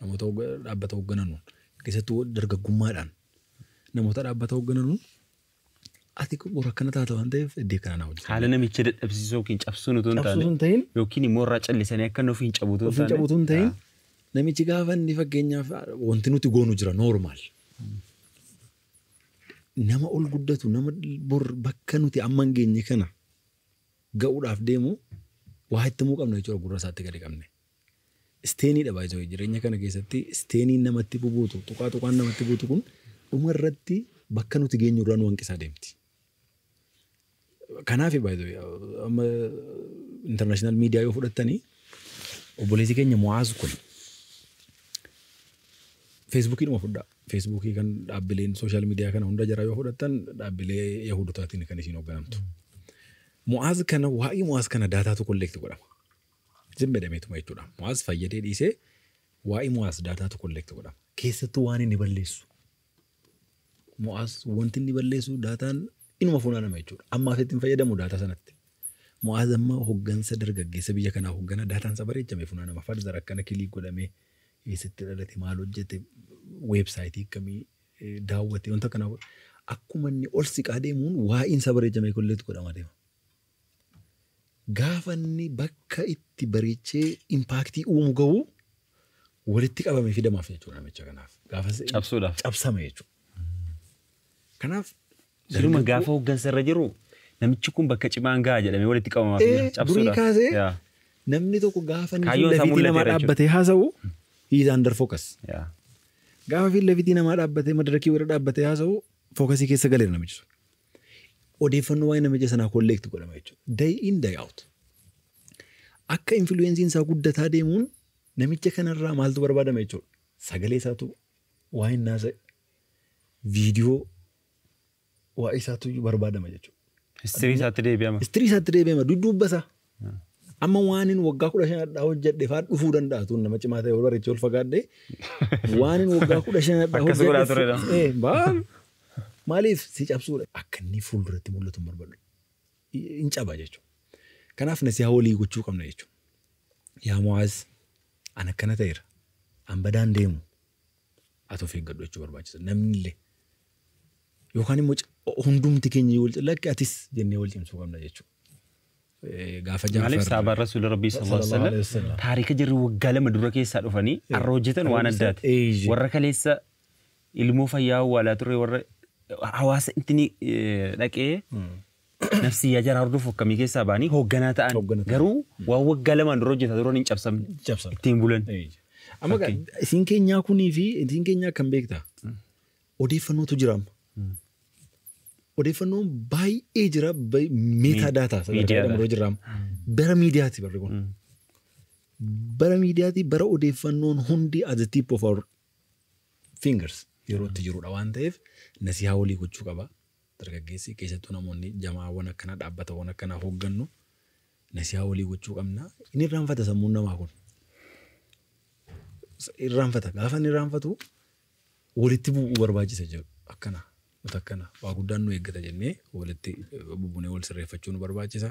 Namoota dhaabbata hooggananuun keessattuu dargaggummaadhaan namoota dhaabbata hooggananuun ati bor akkana taata waan ta'eef iddoo kanaa hojjetu. Haala namicha dadhabsiisuu yookiin cabsuun utuu hin taane yookiin immoo irraa callisanii akka nuuf hin cabuutu hin ta'in namichi gaafa inni fakkeenyaaf wanti nuti goonu jira noormaal. Nama ol guddatu nama bor bakka nuti amma hin geenye kana ga'uudhaaf deemu waa ittimuu qabna jechuudha gurra isaatti gadi qabne. Isteeniidha baay'ee jireenya kana keessatti isteeniin namatti bubuutu tuqaan namatti buutu kun dhuma irratti bakka nuti geenyu irraa nu hanqisaa deemti. Kanaaf baay'ee amma international miidiyaa yoo fudhattanii obboleessi keenya Mu'aaz kun Feesbuukii dhuma fudhaa. Feesbuukii kan dhaabbileen sooshaal miidiyaa kana hunda jara yoo fudhattan dhaabbilee Yahudotaatiin kan isiin hoogganamtu. Mu'aaz kana waa'ee Mu'aaz kana daataatu kolleekti godhama. Zimmeedhameetuma jechuudha. Mu'aaz fayyadee dhiisee waa'ee Mu'aaz daataatu kolleekti godhama. Keessattuu waan inni balleessu. Mu'aaz wanti inni balleessu daataan inuma funaanama jechuudha. Ammaaf ittiin fayyadamu daataa sanatti. Mu'aaz amma hooggansa dargaggeessa biyya kanaa hooggana daataan isa bareechamee funaanama. Farzar akkana kilii godhamee eessatti dhalate maal hojjete weebsaayitii akkamii daawwate wanta kana akkuma inni ol siqaa deemuun waa'een isa bareechamee kolleetu godhama deema. Gaafa inni bakka itti bareechee impaaktii uumu ga'u walitti qabamee fidamaaf jechuudha namicha kanaaf. Gaafa cabsuudhaaf cabsame jechuudha. Kanaaf siluma gaafa hooggansa irra jiru namichi kun bakka cimaan ga'a jedhamee walitti qabamaaf cabsuudhaaf. Durii kaasee namni tokko gaafa inni lafiitii nama dhaabbatee haasa'u he is under focus. Gaafa fi lafiitii nama dhaabbatee madarakii warra dhaabbatee haasa'u fookasii keessa galeera namichi sun. Odeeffannoo waa'ee namicha sanaa kolleekti godhama jechuudha. Day in day out. Akka influensiin isaa guddataa deemuun namicha kanarraa maaltu barbaadama jechuudha. Sagalee isaatu waa'ee naasa viidiyoo waa'ee isaatu barbaadama jechuudha. Istirii isaatti deebi'ama. Istirii isaatti deebi'ama dudduubba isaa. Amma waan inni waggaa 15 hojjedhe fa'aa dhufuu danda'a tun nama cimaa ta'e bareechee ol fagaadhe waan inni waggaa 15 hojjedhe maaliif si cabsuudha akka inni fuulduratti mul'atu hin barbaadu hin caba jechuudha. Kanaaf nasihaa walii gochuu qabna jechuudha. Yaa Mu'aaz an akkana ta'eera an badaan deemu ati of eeggadhu jechuu barbaachisa namni illee yookaan immoo hundumti keenya wal lakke atis jennee wal cimsuu qabna jechuudha. Gaafa Jaafar maaliif saabaan rasuula rabbii sallallahu alaihi wasallam taarika jirri waggaa 2 dura keessaa dhufanii arra hojjetan waan addaati. Warra kaleessa ilmoo fayyaa awwaalaa turre warra hawaasa intini dhaqee nafsiyyaa jara hordofu akkamii keessaa baanii hoogganaa ta'an garuu waan waggaa 2 dura hojjetaa turan hin cabsamne ittiin bulan. Amma isin keenyaa kunii fi isin keenyaa kan beektaa odeeffannootu jira amma. odeeffannoon baay'ee jira meetaa daataa sadarkaa jedhamu jira bara miidiyaati barri kun. Bara miidiyaati bara odeeffannoon hundi at the tip of our fingers yeroo itti jirudha waan ta'eef nasihaa walii gochuu qaba. Dargaggeessi keessattuu namoonni jamaawwan akkanaa dhaabbatawwan akkanaa hooggannu nasihaa walii gochuu qabna. Inni irraanfata sammuun namaa kun. Irraanfata gaafa inni irraanfatu walitti bu'uu barbaachisa jedhu akkana akkana waa guddaan nu eeggata jennee walitti bubbunee wal sirreeffachuu nu barbaachisa.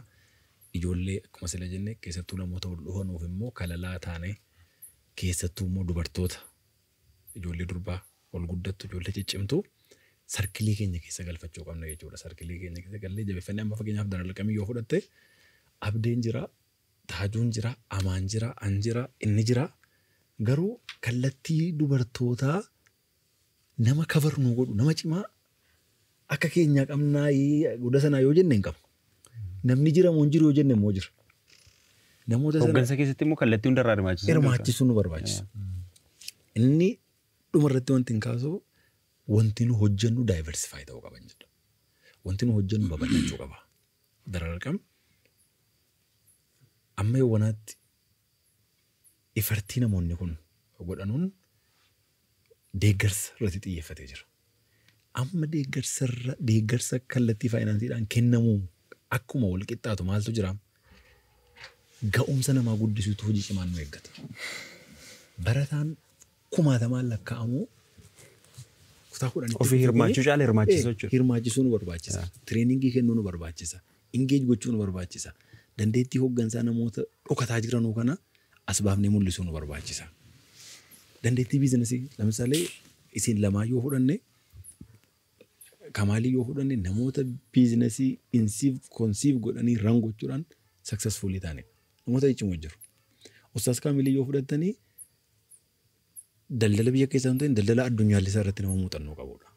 Ijoollee akkuma sila jennee keessattuu namoota wal dhufanuuf immoo kalalaa taane keessattuu immoo dubartoota ijoollee durbaa wal guddattu ijoollee ciccimtuu sarkilii keenya keessa galfachuu qabna jechuudha. Sarkilii keenya keessa gallee jabeeffannee amma fakkeenyaaf dalalaqamii yoo fudhatte abdeen jira, taajuun jira, amaan jira, an jira, inni jira. Garuu kallattii dubartootaa nama kafarnuu godhu nama cimaa akka keenya qabnaa guddaa sanaa yoo jenne hin qabu. Namni jira moo hin jiru yoo jenne moo jira. Namoota sana hooggansa keessatti immoo kallattii hundarraa hirmaachisuu nu barbaachisa. Inni dhumarratti wanti hin kaasuu wanti nu hojjennu daayiversifaayi ta'uu qaban jedha. Wanti nu hojjennu babal'achuu qaba. Dalalaqam amma yoo wanaatti ifartii namoonni kun godhanuun deeggarsa irratti xiyyeeffatee jira. Amma deeggarsa kallattii faayinaansiidhaan kennamuu akkuma wal qixxaatu maaltu jira? Ga'umsa namaa guddisuutu hojii cimaan nu eeggata. Barataan kumaatamaan lakkaa'amu kutaa kudhanii ofii hirmaachuu caala hirmaachisuu jechuudha. Hirmaachisuu nu barbaachisa. Tireeningii kennuu nu barbaachisa. Ingeej gochuu nu barbaachisa. Dandeettii hooggansaa namoota dhokataa jiranuu kana as baafnee mul'isuu nu barbaachisa. Dandeettii biizinasii lamsaalee isin lamaa yoo fudhanne Kamaalii yoo fudhanne namoota biizinasii konsiif godhanii ran gochuudhaan successfully taane namoota jechuun jiru. Ustaas Kaamilii yoo fudhattanii daldala biyya keessaa ta'in daldala addunyaallisaa irratti nama muuxannoo qabudha.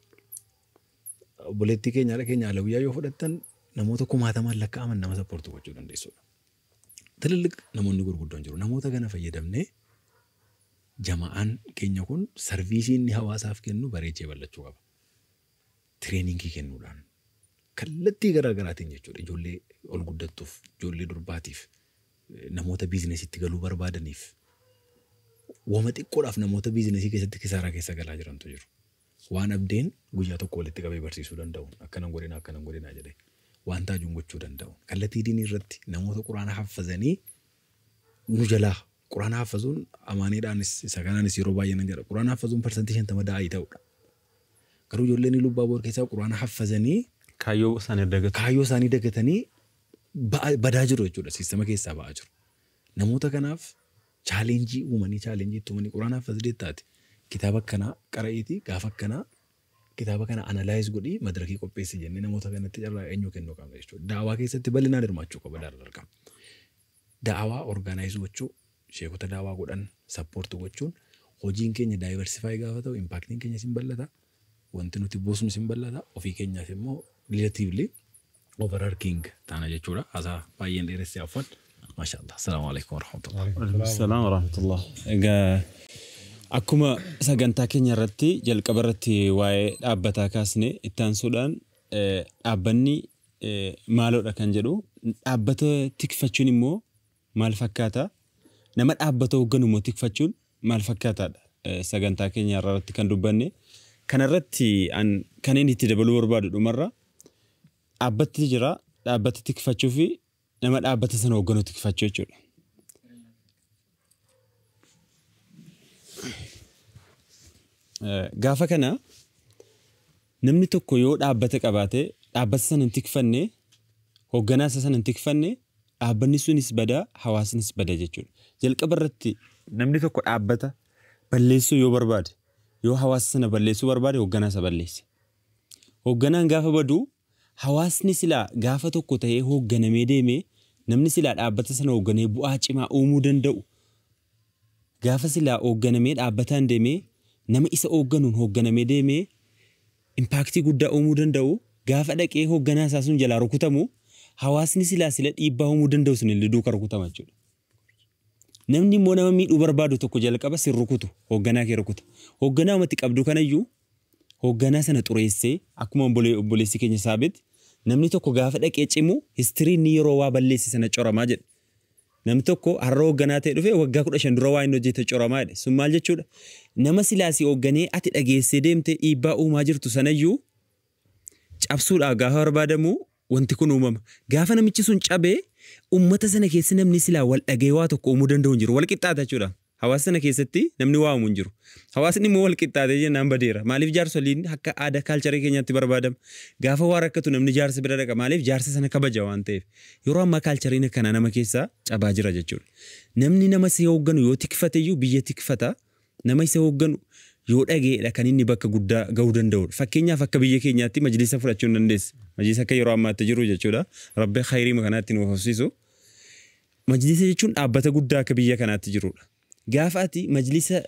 Obboleettii keenya Alawiyyaa yoo fudhattan namoota kumaatamaan lakkaa'aman nama sappoortii gochuu dandeessudha. Tililliq namoonni gurguddoon jiru. Namoota kana fayyadamnee jama'aan keenya kun sarviisii inni hawaasaaf kennu bareechee bal'achuu qaba. Tireeningii kennuudhaan kallattii garaagaraatiin jechuudha. Ijoollee ol guddattuuf, ijoollee durbaatiif, namoota biizinesiitti galuu barbaadaniif, wama xiqqoodhaaf namoota biizinesii keessatti kisaaraa keessa galaa jirantu jiru. Waan abdeen guyyaa tokko walitti qabee barsiisuu danda'u. Akkanan godhinaa jedhee waan taajuun gochuu danda'u. Kallattii diinii irratti namoota quraana haffazanii nu jalaa quraana haffazuun amaaniidhaanis isa kanaanis yeroo baay'ee nan jedha. Quraana haffazuun parsantii 50 daa'ii ta'udha. Garuu ijoolleen lubbaa boor keessaa quraana haffazanii kaayyoo isaanii dagatanii badaa jiru jechuudha. Siistama keessaa ba'aa jiru. Namoota kanaaf chaalenjii itti uumanii quraana haffazidee taate kitaaba akkanaa qara'iiti gaafa akkanaa kitaaba kana analaayiz godhii madirakii qopheessi jennee namoota kanatti carraa eenyu kennuu qabna jechuudha. Daawaa keessatti bal'inaan hirmaachuu qaba dargaggeessi. Daawaa orgaanaayizii gochuu, sheekota daawaa godhan sappoortii gochuun hojiin keenya daayiversifaayi gaafa ta'u impaaktiin keenya sin bal'ata. Wanti nuti buusnu sin bal'ata. Ofii keenyaaf immoo relatively overarching taana jechuudha. Haasaa baay'een dheeressee affan. Maashaallah. Assalaamu alaikum warahmatullahi. Assalamu warahmatullah. Egaa akkuma sagantaa keenya irratti jalqaba irratti waa'ee dhaabbataa kaasne itti aansuudhaan dhaabbanni maaloodha kan jedhu dhaabbata tikfachuun immoo maal fakkaata? Nama dhaabbata hoogganu immoo tikfachuun maal fakkaataadha? Sagantaa keenya irratti kan dubbanne kanarratti kan inni itti dabaluu barbaadu dhumarra dhaabbatti jira dhaabbata tikfachuu fi nama dhaabbata sana hoogganu tikfachuu jechuudha. Gaafa kana namni tokko yoo dhaabbata qabaate dhaabbata sana hin tikfanne hoogganaa sana hin tikfanne dhaabbanni sunis badaa hawaasnis badaa jechuudha. Jalqaba irratti namni tokko dhaabbata balleessuu yoo barbaade yoo hawaasa sana balleessuu barbaade hoogganaa isa balleesse. Hoogganaan gaafa badu hawaasni silaa gaafa tokko ta'ee hoogganamee deemee namni silaa dhaabbata sana hoogganee bu'aa cimaa uumuu danda'u gaafa silaa hoogganamee dhaabbataan deemee nama isa hoogganuun hoogganamee deemee impaaktii guddaa uumuu danda'u gaafa dhaqee hoogganaa isaa sun jalaa rukutamu hawaasni sila dhiibbaa uumuu danda'u sun illee duuka rukutama jechuudha. Namni immoo nama miidhuu barbaadu tokko jalqaba sin rukutu hoogganaa kee rukuta. Hoogganaa uumatti qabdu kanayyuu hoogganaa sana xureessee akkuma obboleessi keenya Saabit namni tokko gaafa dhaqee cimu histiriin yeroo waa balleesse sana coramaa jedha. Namni tokko har'a hoogganaa ta'e dhufe waggaa 15 dura waa inni hojjete coramaa jedhe. Sun maal jechuudha? Nama silaasii hoogganee ati dhageessee deemte dhiibbaa uumaa jirtu sanayyuu cabsuudhaa gaafa barbaadamu wanti kun uumama. Gaafa namichi sun cabee ummata sana keessa namni silaa wal dhagee waa tokko uumuu danda'u hin jiru. Wal qixxaata jechuudha. Hawaasa sana keessatti namni waa uumuu hin jiru. Hawaasni immoo wal qixxaatee jennaan badeera. Maaliif jaarsoliin akka aadaa kaalcharii keenyaatti barbaadama? Gaafa waa rakkatu namni jaarsa bira dhaqa. Maaliif jaarsa sana kabaja waan ta'eef. Yeroo ammaa kaalchariin akkana nama keessaa cabaa jira jechuudha. Namni nama si hoogganu yoo tikfateyyuu biyya tikfata. Nama isa hoogganu yoo dhageedha kan inni bakka guddaa ga'uu danda'udha. Fakkeenyaaf akka biyya keenyaatti majlisa fudhachuu hin dandeessu. Majlisa akka yeroo ammaatti jiru jechuudha. Rabbi khayrii kanaatti nuuf hafsiisu. Majlisa jechuun dhaabbata guddaa akka biyya kanaatti jirudha. Gaafa ati majlisa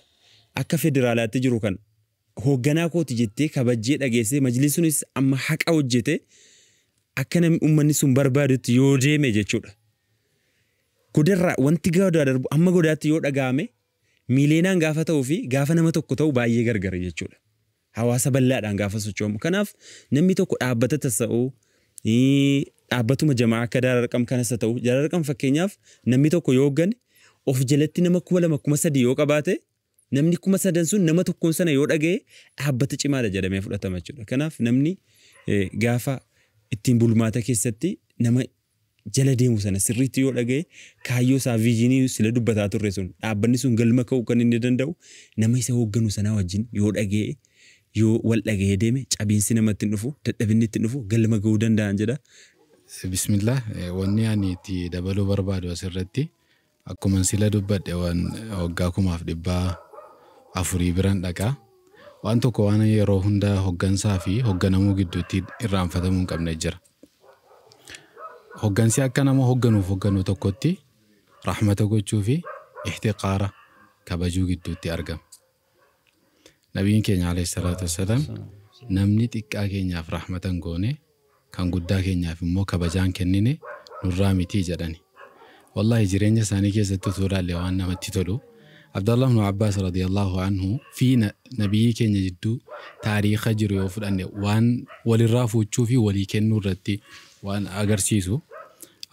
akka federaalaatti jiru kan hoogganaa kooti jettee kabajjee dhageessee majlisuunis amma haqa hojjete akka namni uummanni sun barbaadutti yoo deeme jechuudha. Godarraa wanti godaa darbu amma godaatti yoo dhaga'ame miileenaan gaafa ta'uu fi gaafa nama tokko ta'u baay'ee gargar jechuudha. Hawaasa bal'aadhaan gaafa sochoomu. Kanaaf namni tokko dhaabbata tasa'uu dhaabbatuma jamaa akka Daararqam kanas ta'u Daararqam fakkeenyaaf namni tokko yoo hoggane of jalatti nama 2,300 yoo qabaate namni 3,000 sun nama tokkoon sana yoo dhagee dhaabbata cimaadha jedhamee fudhatama jechuudha. Kanaaf namni gaafa ittiin bulmaata keessatti nama jala deemu sana sirriitti yoo dhagee kaayyoo isaa viijinii sila dubbataa turre sun dhaabbanni sun galma ka'uu kan inni danda'u nama isa hoogganu sanaa wajjin yoo dhagee yoo wal dhagee deeme cabiinsi namatti hin dhufu dadhabinni itti dhufu galma ga'uu danda'an jedha. Bismillah wanni ani itti dabaluu barbaadu asirratti akkuma sila dubbadhe waan waggaa 400 biran dhaqaa waan tokko waan yeroo hunda hooggansaa fi hoogganamuu gidduutti irraanfatamuu hin qabne jira. Hooggansi akka nama hoogganuu tokkotti rahmata gochuu fi ihtiqaara kabajuu gidduutti argama. Nabiin keenya alayhi salaatu wassalaam namni xiqqaa keenyaaf rahmatan goone kan guddaa keenyaaf immoo kabajaan kennine nurraa miti jedhani. Wallahi jireenya isaanii keessatti tuudhaalee waan namatti tolu. Abdullah ibn Abbas radiyallahu anhu fi nabii keenya jidduu taariikha jiru yoo fudhanne waan walirraa fuuchuu fi walii kennuu irratti waan agarsiisu.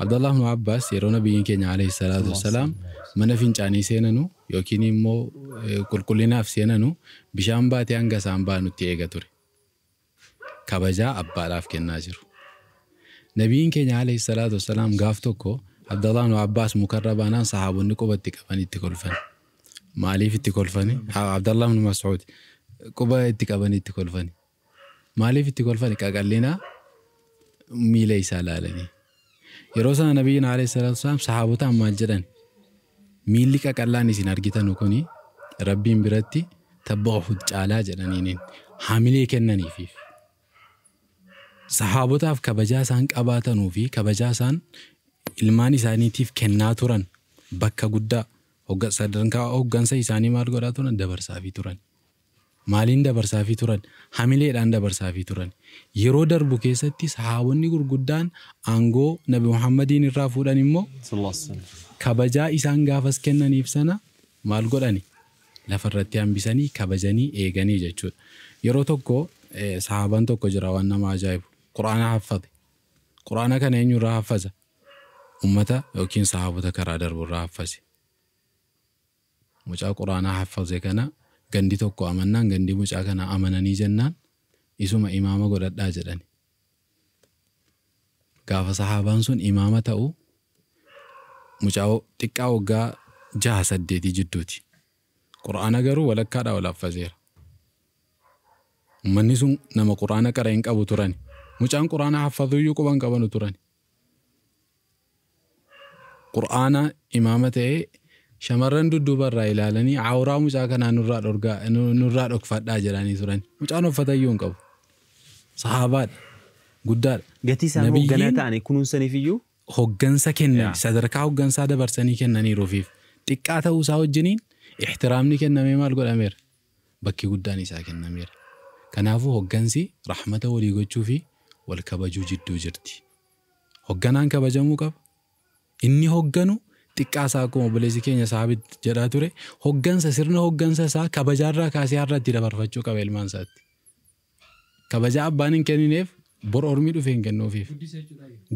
Abdullah ibn Abbas yeroo nabiin keenya alayhi salaatu wassalaam mana fincaanii seenanu yookiin immoo qulqullinaaf seenanu bishaan baatee hanga isaan baanutti eega ture. Kabajaa abbaadhaaf kennaa jiru. Nabiin keenya alayhi salaatu wassalaam gaaf tokko Abdullah ibn Abbas mukarrabaanaan sahaabonni qubatti qaban itti kolfan. Maaliif itti kolfani? Abdullah ibn Mas'ud quba itti qaban itti kolfani. Maaliif itti kolfani? Qaqallina miila isaa laalanii. Yeroo sana nabiin alayhi salaatu wassalaam sahaabota maal jedhan? Miilli qaqallaan isin argitan kuni Rabbiin biratti tabba'u caalaa jedhaniin hamilee kennaniifiif. Sahaabotaaf kabajaa isaan qabaatanuu fi kabajaa isaan ilmaan isaaniitiif kennaa turan bakka guddaa sadarkaa hooggansa isaanii maal godhaa turan dabarsaafii turan. Maaliin dabarsaafii turan? Hamileedhaan dabarsaafii turan. Yeroo darbu keessatti sahaabonni gurguddaan aangoo Nabi Muhammadiin irraa fuudhan immoo kabajaa isaan gaafas kennaniif sana maal godhani? Lafarratti hambisanii kabajanii eeganii jechuudha. Yeroo tokko sahaabaan tokko jira waan nama ajaa'ibu. Quraana haffate. Quraana kana eenyurraa haffaza? Ummata yookiin sahaabota karaa darburraa haffase. Mucaa quraanaa haffase kana gandi tokko amannaan gandi mucaa kana amananii jennaan isuma imaama godhadhaa jedhani. Gaafa sahaabaan sun imaama ta'u mucaa xiqqaa waggaa 6-8 jidduuti. Quraana garuu walakkaadhaa wal haffaseera. Ummanni sun nama quraana qara hin qabu turani. Mucaan quraana haffatuyyuu quban qabanu turani. Quraana imaama ta'ee shamarran dudduubarraa ilaalanii awuraa mucaa kanaa nurraa dhokfadhaa jedhanii turan. Mucaan uffatayyuu hin qabu. Sahaabaadha. Guddaadha. Gatii isaan hoogganaa ta'anii kunuunsaniif iyyuu hooggansa kennan sadarkaa hooggansaa dabarsanii kennaniiruufiif xiqqaa ta'uu isaa wajjiniin ihtiraamni kennamee maal godhameera? Bakki guddaan isaa kennameera. Kanaafuu hooggansi rahmata walii gochuu fi wal kabajuu jidduu jirti. Hoogganaan kabajamuu qaba. Inni hoogganu xiqqaasaa akkuma obboleessi keenya Saabit jedhaa ture hooggansa sirna hooggansa isaa kabajaarraa kaasee har'atti dabarfachuu qaba ilmaan isaatti. kabajaa abbaan hin kennineef bor ormii dhufee hin kennuufiif.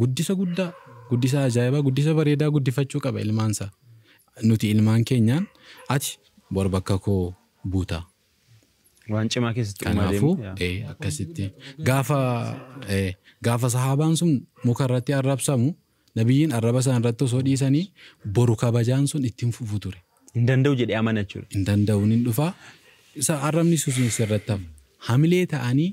Guddisa guddaa, guddisa ajaa'ibaa, guddisa bareedaa guddifachuu qaba ilmaansaa. Nuti ilmaan keenyaan ati bor bakka koo buutaa. Waan cimaa keessatti Kanaafuu akkasitti gaafa sahaabaan sun muka irratti arrabsamu nabiyyiin arraba isaan irratti osoo dhiisanii boru kabajaan sun ittiin fufu ture. hin danda'u jedhee amana jechuudha. Hin danda'uun hin dhufaa. Isa arrabni sun sirratti hafu. Hamilee ta'anii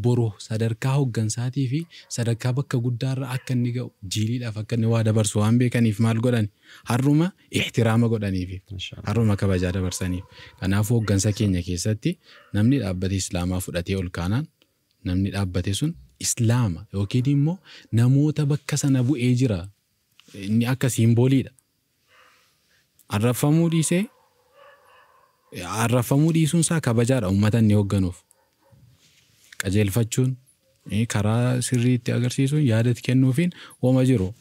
boru sadarkaa hooggansaatii fi sadarkaa bakka guddaarra akka inni ga'u jiiliidhaaf akka inni waa dabarsu waan beekaniif maal godhan harruma ihtiraama godhaniif harruma kabajaa dabarsaniif. Kanaafuu hooggansa keenya keessatti namni dhaabbate islaamaa fudhatee ol kaanaan namni dhaabbate sun islaama yookiin immoo namoota bakka sana bu'ee jira inni akka siimbooliidha. Arrafamuu dhiisuun isaa kabajaadha uummata inni hoogganuuf. Qajeelfachuun karaa sirriitti agarsiisuun yaadatti kennuufiin hooma jiru.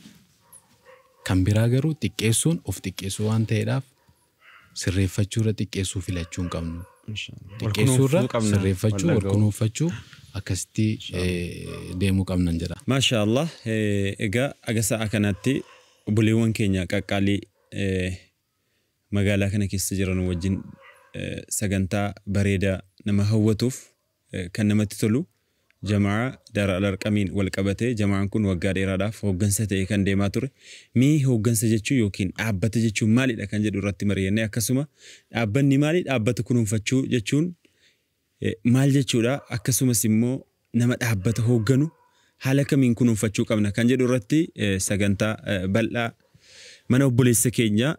Kan biraa garuu xiqqeessuun of xiqqeessuu waan ta'eedhaaf sirreeffachuurra xiqqeessuu filachuu hin qabnu. Xiqqeessuurra sirreeffachuu, walkunuunfachuu akkasitti deemuu qabnan jedha. Maasha Allah. Egaa agasaa kanatti obboleewwan keenya qaqqaalii magaalaa kana keessa jiran wajjin sagantaa bareedaa nama hawwatuuf kan namatti tolu jamaa Daara Al-Arqamiin wal qabatee jamaan kun waggaa dheeraadhaaf hooggansa ta'e kan deemaa ture. Mee hooggansa jechuun yookiin dhaabbata jechuun maalidha kan jedhu irratti mari'annee akkasuma dhaabbanni maali dhaabbata kunuunfachuu jechuun maal jechuudha akkasumas immoo nama dhaabbata hoogganu haala kamiin kunuunfachuu qabna kan jedhu irratti sagantaa bal'aa mana obboleessa keenya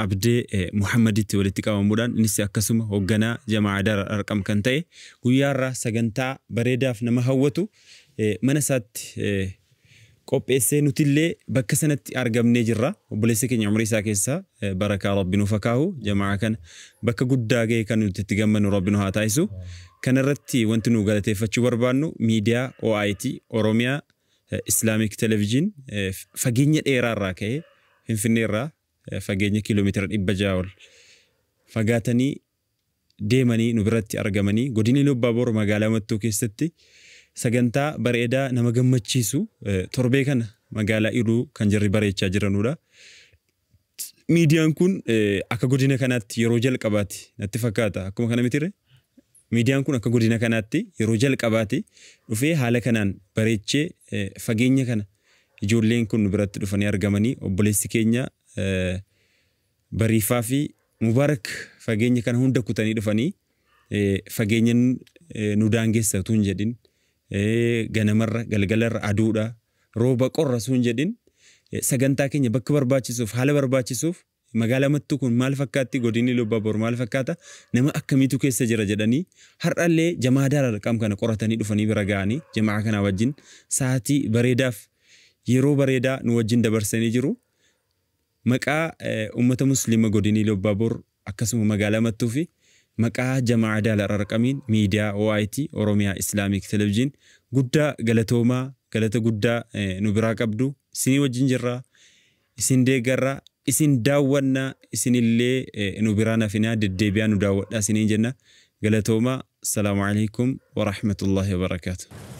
Abdee Muhammaditti walitti qabamuudhaan innis akkasuma hoogganaa jamaa Daara Al-Arqam kan ta'e guyyaarraa sagantaa bareedaaf nama hawwatu mana isaatti qopheessee nutillee bakka sanatti argamnee jirra. Obboleessa keenya umrii isaa keessaa barakaa Rabbi nuuf kaahu jamaa kana bakka guddaa ga'e kan nuti itti gammannu Rabbi nu haa taasisu. Kanarratti wanti nu galateeffachuu barbaannu miidiyaa OIT Oromiyaa Islamic Television fageenya dheeraarraa ka'ee Finfinneerraa fageenya kiiloomeetira 600 ol fagaatanii deemanii nu biratti argamanii godina Ilubaaboor magaalaa Mattuu keessatti sagantaa bareedaa nama gammachiisu torbee kana magaalaa Iluu kan jirri bareechaa jiranudha. Miidiyaan kun akka godina kanaatti yeroo jalqabaati natti fakkaata akkuma kana mitire. Miidiyaan kun akka godina kanaatti yeroo jalqabaati dhufee haala kanaan bareechee fageenya kana ijoolleen kun biratti dhufanii argamanii obboleessi keenya Bariifaa fi Mubaarak fageenya kana hunda kutanii dhufanii fageenya nu daangeessa utuu hin jedhin ganamarra galgalarra aduudha rooba qorra utuu hin jedhin sagantaa keenya bakka barbaachisuuf haala barbaachisuuf magaalaa Mattuu kun maal fakkaatti godinni Ilubaaboor maal fakkaata nama akkamiitu keessa jira jedhanii har'allee jamaa Daara Al-Arqam kana qoratanii dhufanii bira ga'anii jamaa kana wajjin sa'aatii bareedaaf yeroo bareedaa nu wajjin dabarsanii jiru. Maqaa ummata muslima godina Ilubaaboor akkasuma magaalaa Mattuu fi maqaa jamaa Daara Al-Arqamiin miidiyaa OIT Oromiyaa Islamic Television guddaa galatoomaa galata guddaa nu biraa qabdu isinii wajjin jirra isin deeggarra isin daawwanna isinillee nu biraa nafinaa deddeebi'aa nu daawwadhaa isiniin jenna galatoomaa. Assalamu alaikum wa rahmatullahi wa barakatuh.